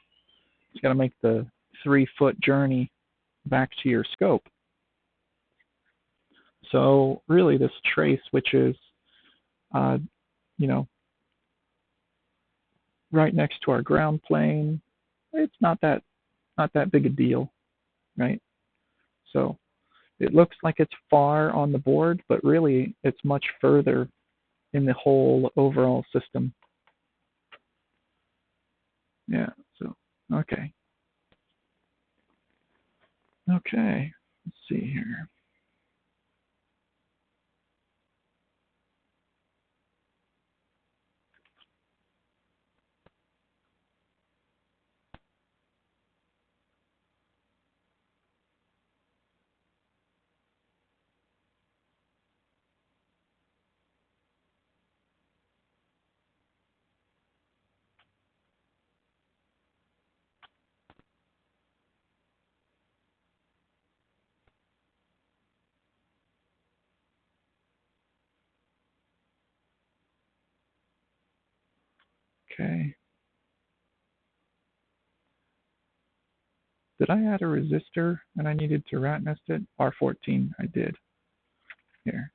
it's got to make the 3-foot journey back to your scope. So really this trace, which is, right next to our ground plane, it's not that big a deal, right? So it looks like it's far on the board, but really it's much further in the whole overall system. Yeah, so, okay. Okay, let's see here. Okay. Did I add a resistor and I needed to rat nest it? R14, I did. Here.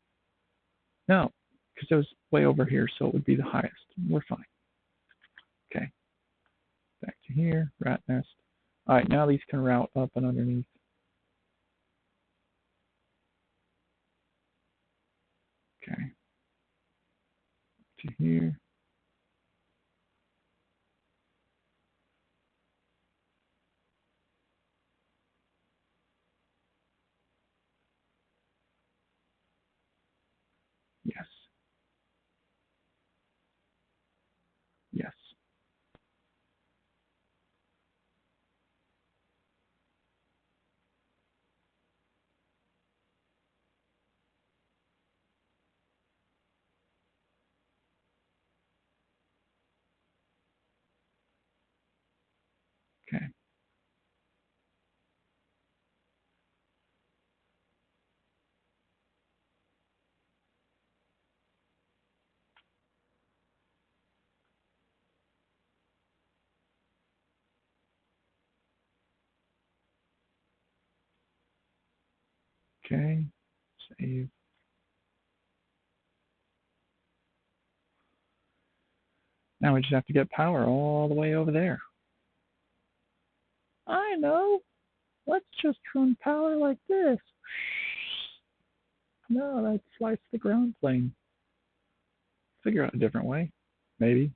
No, because it was way over here, so it would be the highest. We're fine. Okay. Back to here, rat nest. All right, now these can route up and underneath. Okay. To here. Yes. Yes. Okay. Okay. Save. Now we just have to get power all the way over there. I know. Let's just run power like this. No, let's slice the ground plane. Figure out a different way. Maybe.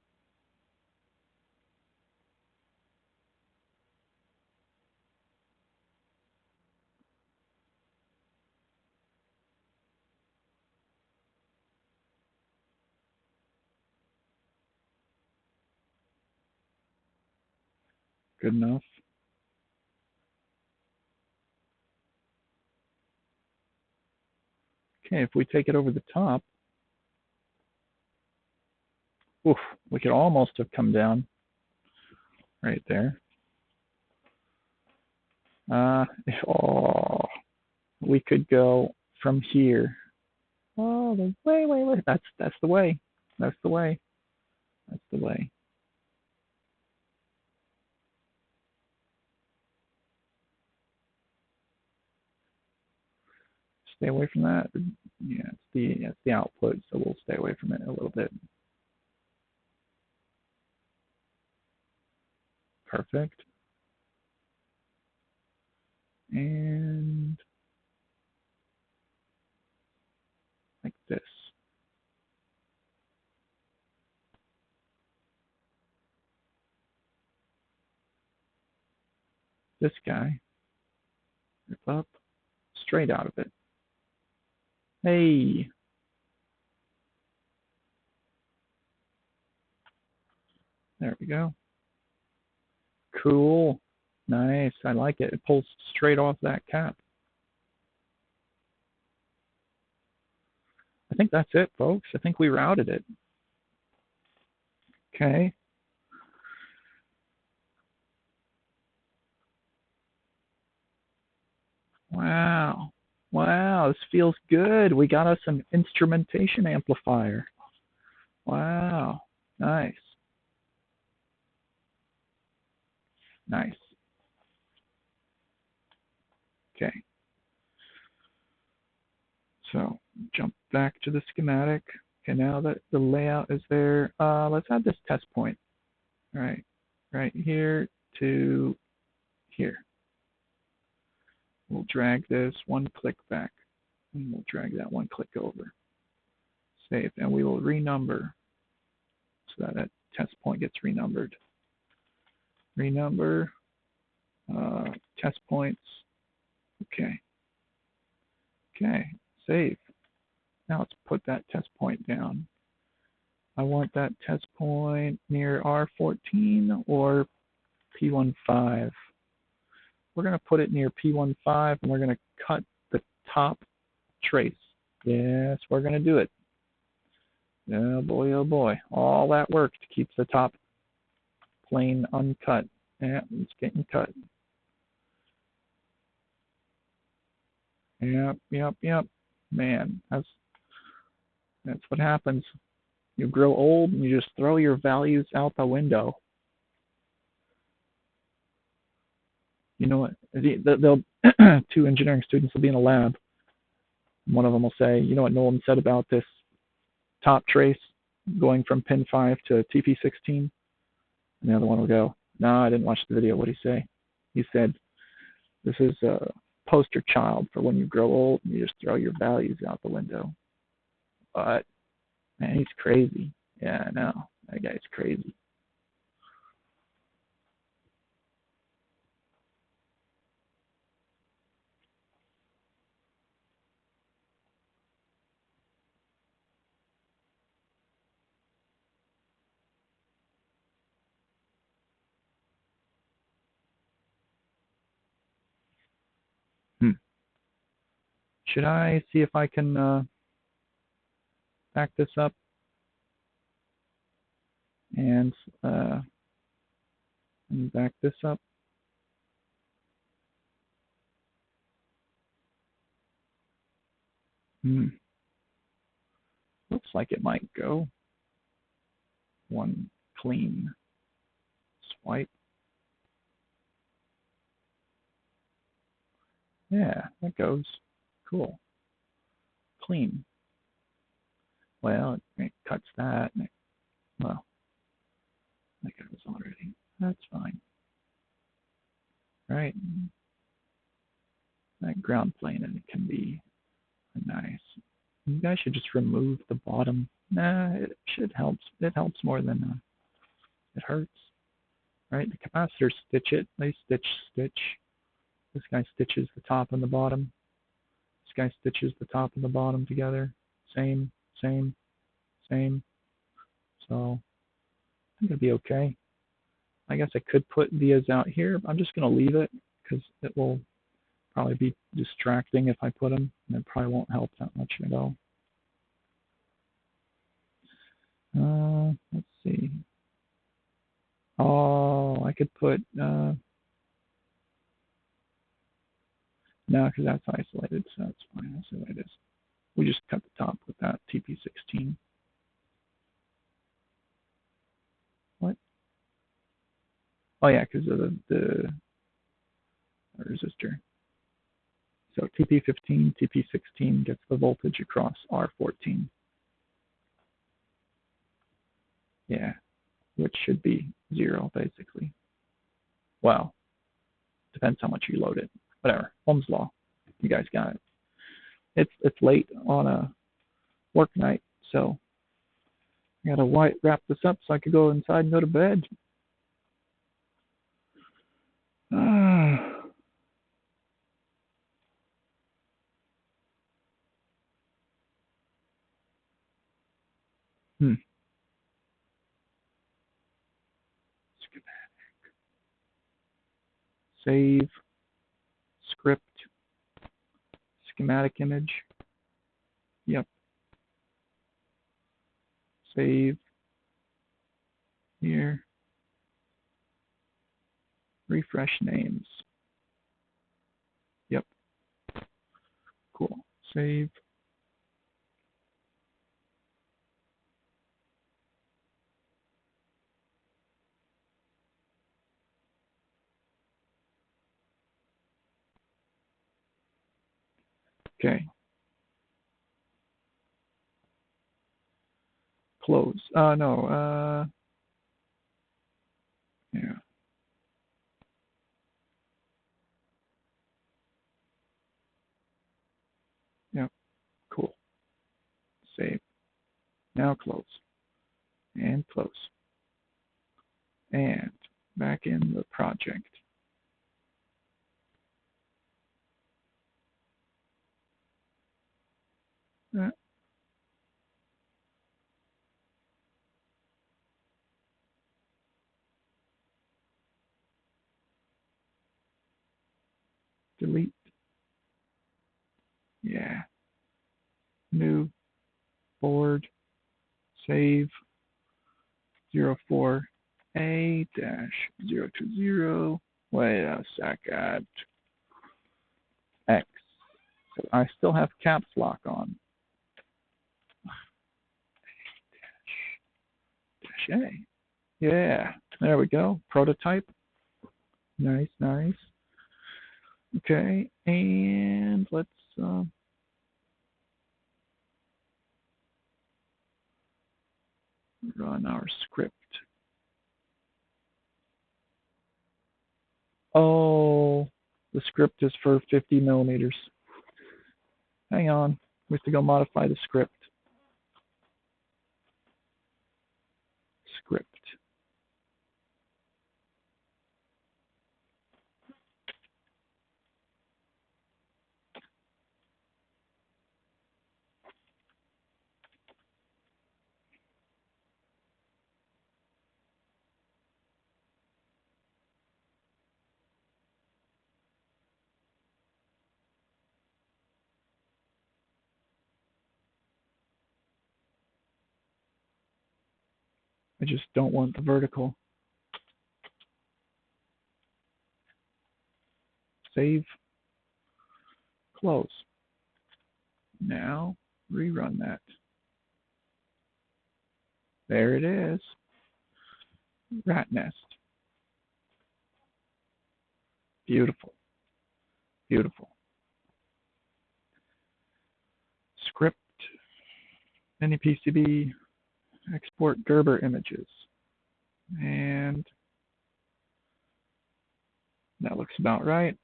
Good enough. Okay, if we take it over the top, oof, we could almost have come down right there. Oh, we could go from here. Oh, the way. That's the way. That's the way. That's the way. Stay away from that. Yeah, it's the output, so we'll stay away from it a little bit. Perfect. And like this. This guy, rip up, straight out of it. Hey. There we go. Cool. Nice. I like it. It pulls straight off that cap. I think that's it, folks. I think we routed it. Okay. Wow. Wow, this feels good. We got us an instrumentation amplifier. Wow. Nice. Nice. Okay. So jump back to the schematic. Okay, now that the layout is there, let's add this test point. All right. Right here to here. We'll drag this one click back, and we'll drag that one click over. Save, and we will renumber so that test point gets renumbered. Renumber, test points. Okay. Okay, save. Now let's put that test point down. I want that test point near R14 or P15. We're going to put it near P15, and we're going to cut the top trace. Yes, we're going to do it. Oh boy, oh boy. All that work to keep the top plane uncut. Yeah, it's getting cut. Yep. Man, that's what happens. You grow old and you just throw your values out the window. You know what? They'll two engineering students will be in a lab. One of them will say, you know what Nolan said about this top trace going from pin 5 to TP16? And the other one will go, no, I didn't watch the video. What did he say? He said, this is a poster child for when you grow old and you just throw your values out the window. But, man, he's crazy. Yeah, I know. That guy's crazy. Should I see if I can back this up and back this up? Looks like it might go. One clean swipe. Yeah, that goes. Cool. Clean. Well, it cuts that. And well, that goes already. That's fine. Right. That ground plane, and it can be nice. You guys should just remove the bottom. Nah, it should help. It helps more than it hurts. Right? The capacitors stitch it. They stitch. This guy stitches the top and the bottom. This guy stitches the top and the bottom together. Same. So I think it'll be okay. I guess I could put vias out here, but I'm just going to leave it because it will probably be distracting if I put them, and it probably won't help that much at all. Let's see. Oh, I could put no, because that's isolated, so that's fine. That's the way it is. We just cut the top with that TP16. What? Oh yeah, because of the resistor. So TP15, TP16 gets the voltage across R14. Yeah, which should be 0 basically. Well, depends how much you load it. Whatever. Ohm's law. You guys got it. It's late on a work night, so I gotta wrap this up so I could go inside and go to bed. Save, script, schematic image. Yep. Save. Here. Refresh names. Yep. Cool. Save. Okay. Close. No. Yeah. Yep. Cool. Save. Now close. And close. And back in the project. Delete. Yeah. New board. Save. 04A-020. Wait a second. X. So I still have caps lock on. Dash A. Yeah. There we go. Prototype. Nice, nice. Okay, and let's run our script. Oh, the script is for 50 millimeters. Hang on, we have to go modify the script. Script. I just don't want the vertical. Save. Close. Now rerun that. There it is. Rat nest. Beautiful. Beautiful. Script. miniPCB. Export Gerber images. And that looks about right.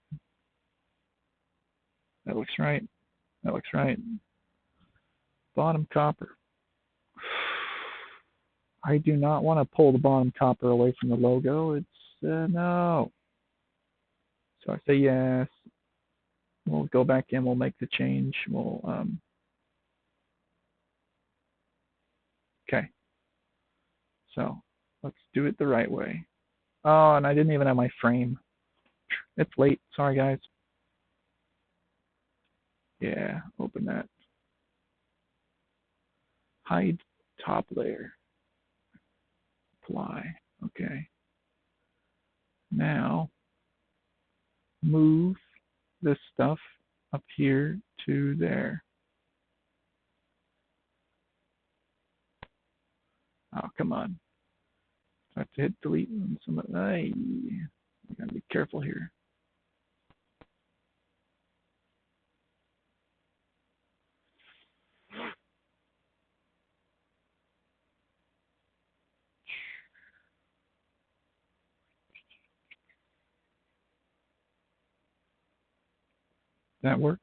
That looks right. That looks right. Bottom copper. I do not want to pull the bottom copper away from the logo. It's no. So I say yes. We'll go back in. We'll make the change. We'll okay. So let's do it the right way. Oh, and I didn't even have my frame. It's late. Sorry, guys. Yeah, open that. Hide top layer. Apply. Okay. Now move this stuff up here to there. Oh, come on. I have to hit delete on some of I gotta be careful here. That work?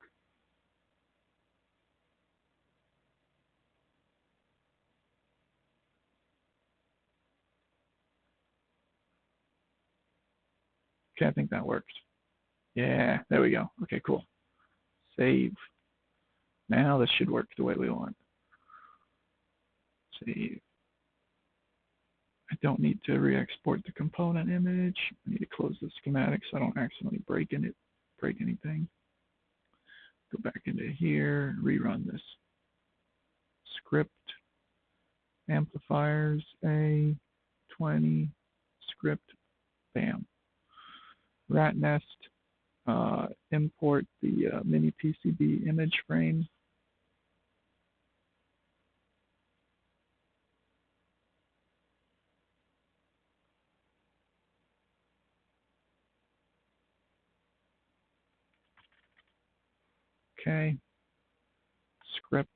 Okay, I think that works. Yeah, there we go. Okay, cool. Save. Now this should work the way we want. Save. I don't need to re-export the component image. I need to close the schematic so I don't accidentally break anything. Go back into here, rerun this script. Amplifiers A20 script. Bam. Rat nest. Import the miniPCB image frame. Okay. Script.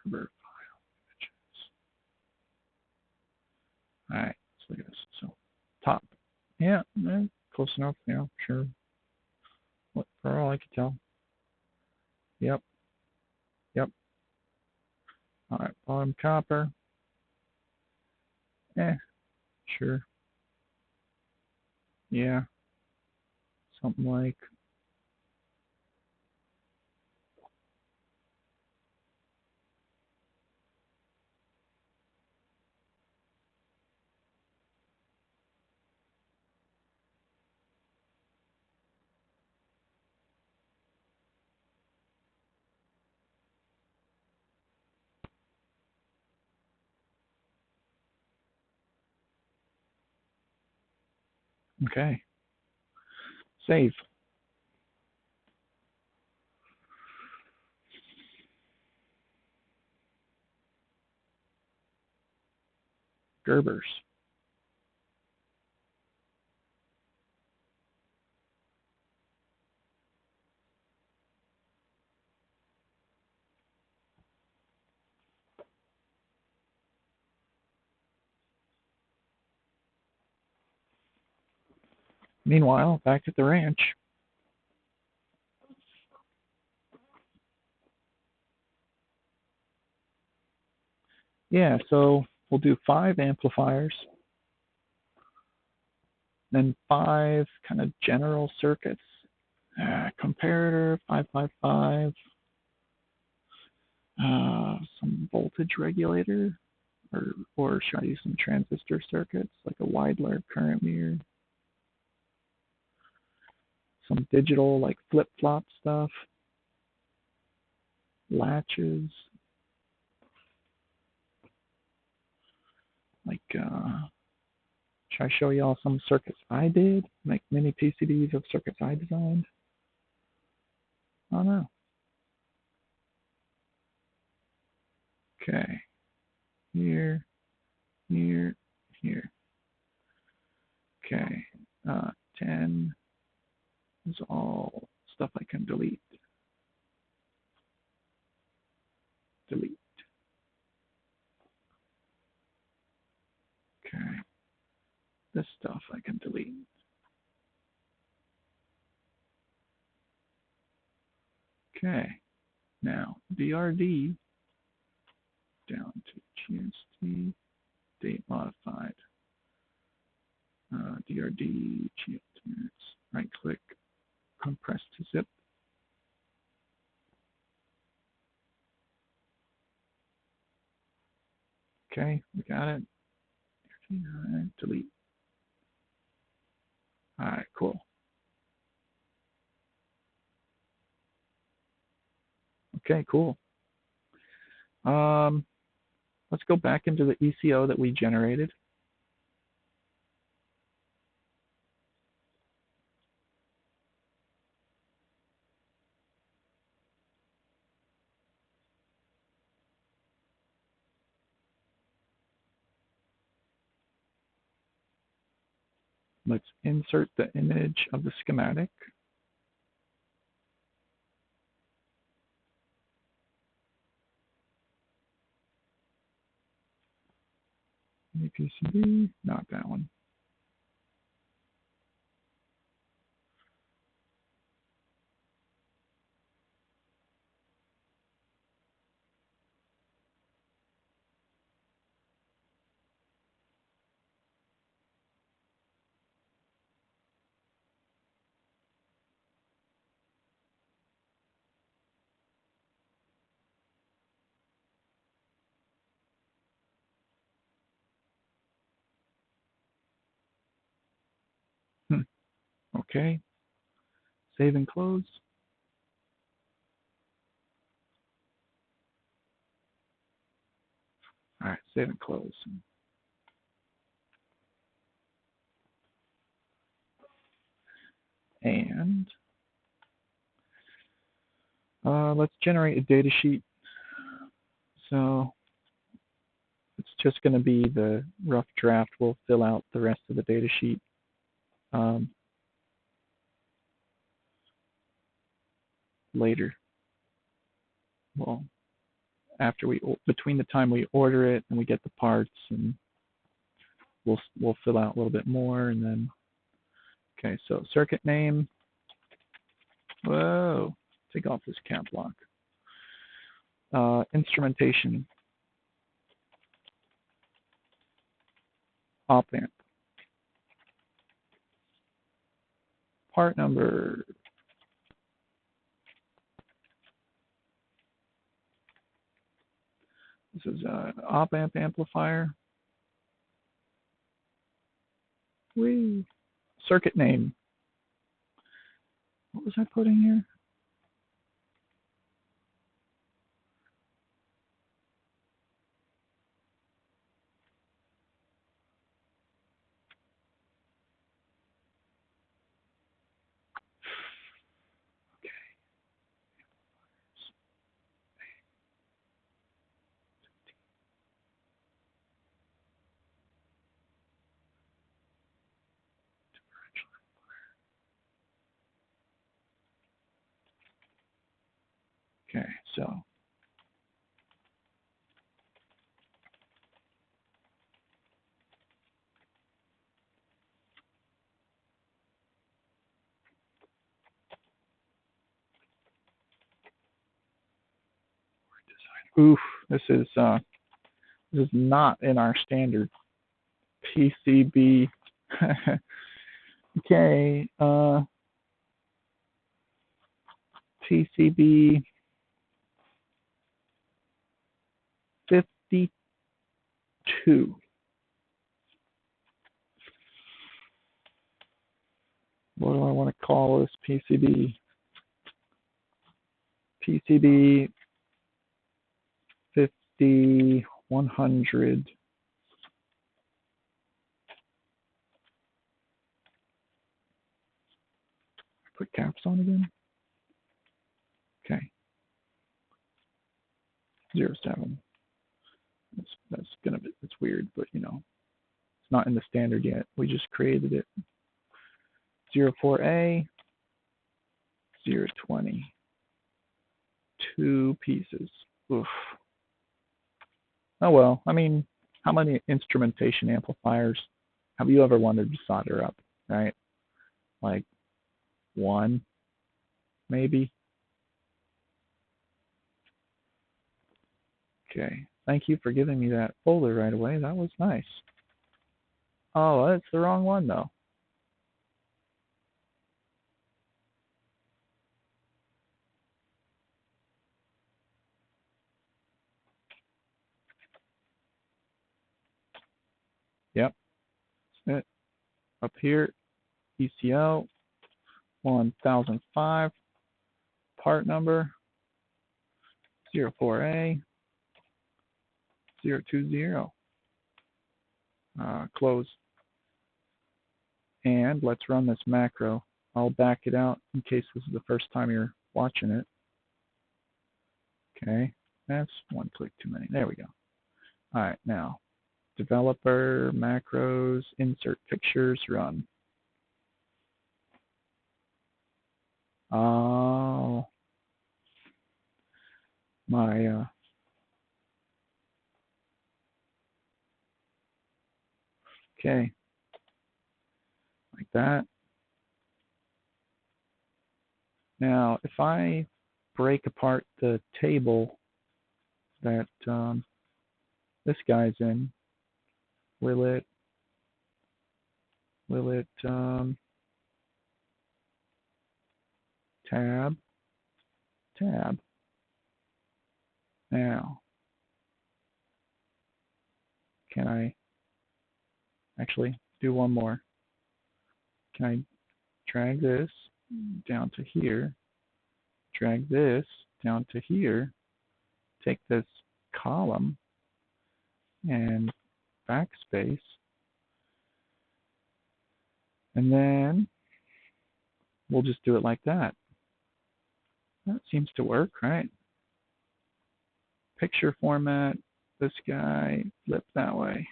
Gerber file images. All right, let's look at this. So, top. Yeah, close enough. Yeah, sure. What, for all I can tell. Yep. Yep. All right, bottom copper. Sure. Yeah. Something like. Okay. Save. Gerbers. Meanwhile, back at the ranch. Yeah, so we'll do 5 amplifiers, then 5 kind of general circuits. Comparator, 555, some voltage regulator, or should I use some transistor circuits, like a Weidler current mirror, some digital, like flip-flop stuff, latches, like, should I show you all some circuits I did, like mini PCBs of circuits I designed? I don't know. Okay, here, here, here. Okay, 10 is all stuff I can delete. Delete. Okay, this stuff I can delete. Okay, now DRD down to GST, date modified. DRD, GST, right click, compress to zip. Okay, we got it. Delete. All right, cool. Okay, cool. Let's go back into the ECO that we generated. Let's insert the image of the schematic. miniPCB, not that one. Okay. Save and close. All right, save and close. And let's generate a data sheet. So it's just going to be the rough draft. We'll fill out the rest of the data sheet later. Well, between the time we order it and we get the parts, and we'll fill out a little bit more, and then okay. So circuit name. Whoa! Take off this cap block. Instrumentation. Opamp. Part number. This is Opamp amplifier. Whee. Circuit name. What was I putting here? Okay, so oof, this is not in our standard PCB. Okay, PCB 52. What do I want to call this PCB? PCB 5100. Put caps on again. Okay. 07. That's gonna be, it's weird, but you know, it's not in the standard yet. We just created it. 04A, 020. 2 pieces. Oof. Oh well, I mean, how many instrumentation amplifiers have you ever wanted to solder up, right? Like 1, maybe? Okay, thank you for giving me that folder right away. That was nice. Oh, that's the wrong one though. Yep, that's it. Up here, ECL 1005, part number 04A 020. Close. And let's run this macro. I'll back it out in case this is the first time you're watching it. Okay, that's one click too many. There we go. All right, now developer, macros, insert pictures, run. Oh, my okay, like that. Now, if I break apart the table that this guy's in, will it tab? Now, can I actually do one more? Can I drag this down to here, drag this down to here, take this column and backspace, and then we'll just do it like that. That seems to work, right? Picture format, this guy, flip that way.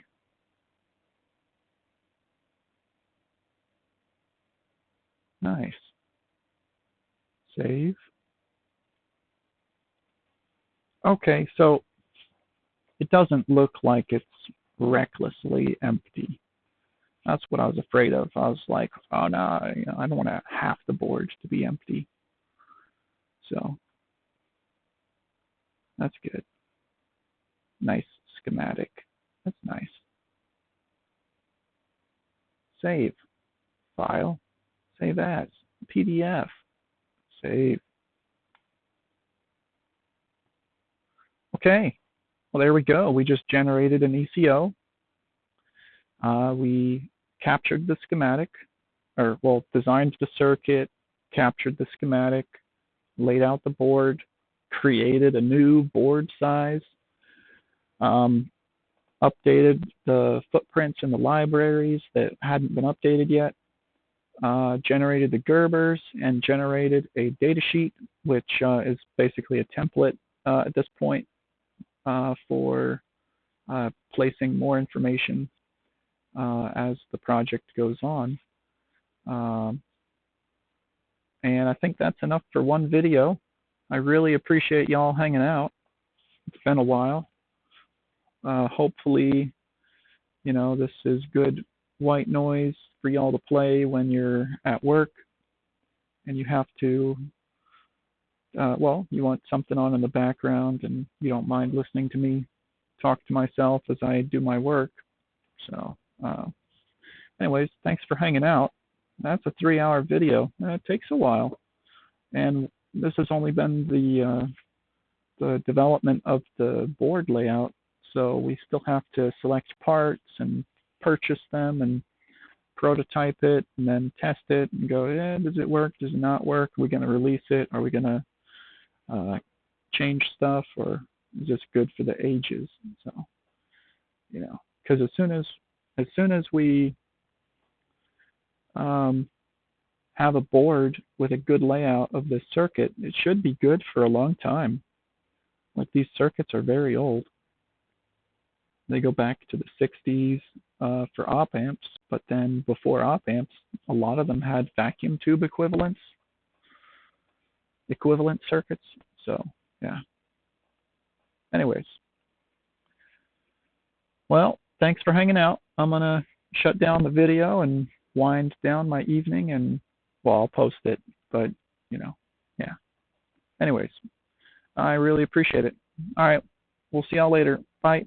Nice. Save. Okay, so it doesn't look like it's recklessly empty. That's what I was afraid of. I was like, oh no, I don't want half the board to be empty. So that's good. Nice schematic. That's nice. Save. File. Save as. PDF. Save. Okay. Well, there we go. We just generated an ECO. We captured the schematic, or well, designed the circuit, captured the schematic, laid out the board, created a new board size, updated the footprints in the libraries that hadn't been updated yet, generated the Gerbers, and generated a datasheet, which is basically a template at this point for placing more information as the project goes on. And I think that's enough for one video. I really appreciate y'all hanging out. It's been a while. Hopefully, you know, this is good white noise for y'all to play when you're at work and you have to, well, you want something on in the background and you don't mind listening to me talk to myself as I do my work. So, anyways, thanks for hanging out. That's a 3-hour video. It takes a while. And this has only been the development of the board layout. So we still have to select parts and purchase them and prototype it and then test it and go, does it work? Does it not work? Are we going to release it? Are we going to change stuff? Or is this good for the ages? So, you know, because as soon as we have a board with a good layout of this circuit, it should be good for a long time. Like, these circuits are very old. They go back to the 60s for Opamps, but then before Opamps, a lot of them had vacuum tube equivalent circuits. So, yeah. Anyways. Well, thanks for hanging out. I'm going to shut down the video and wind down my evening, and, well, I'll post it, but, you know, yeah. Anyways, I really appreciate it. All right. We'll see y'all later. Bye.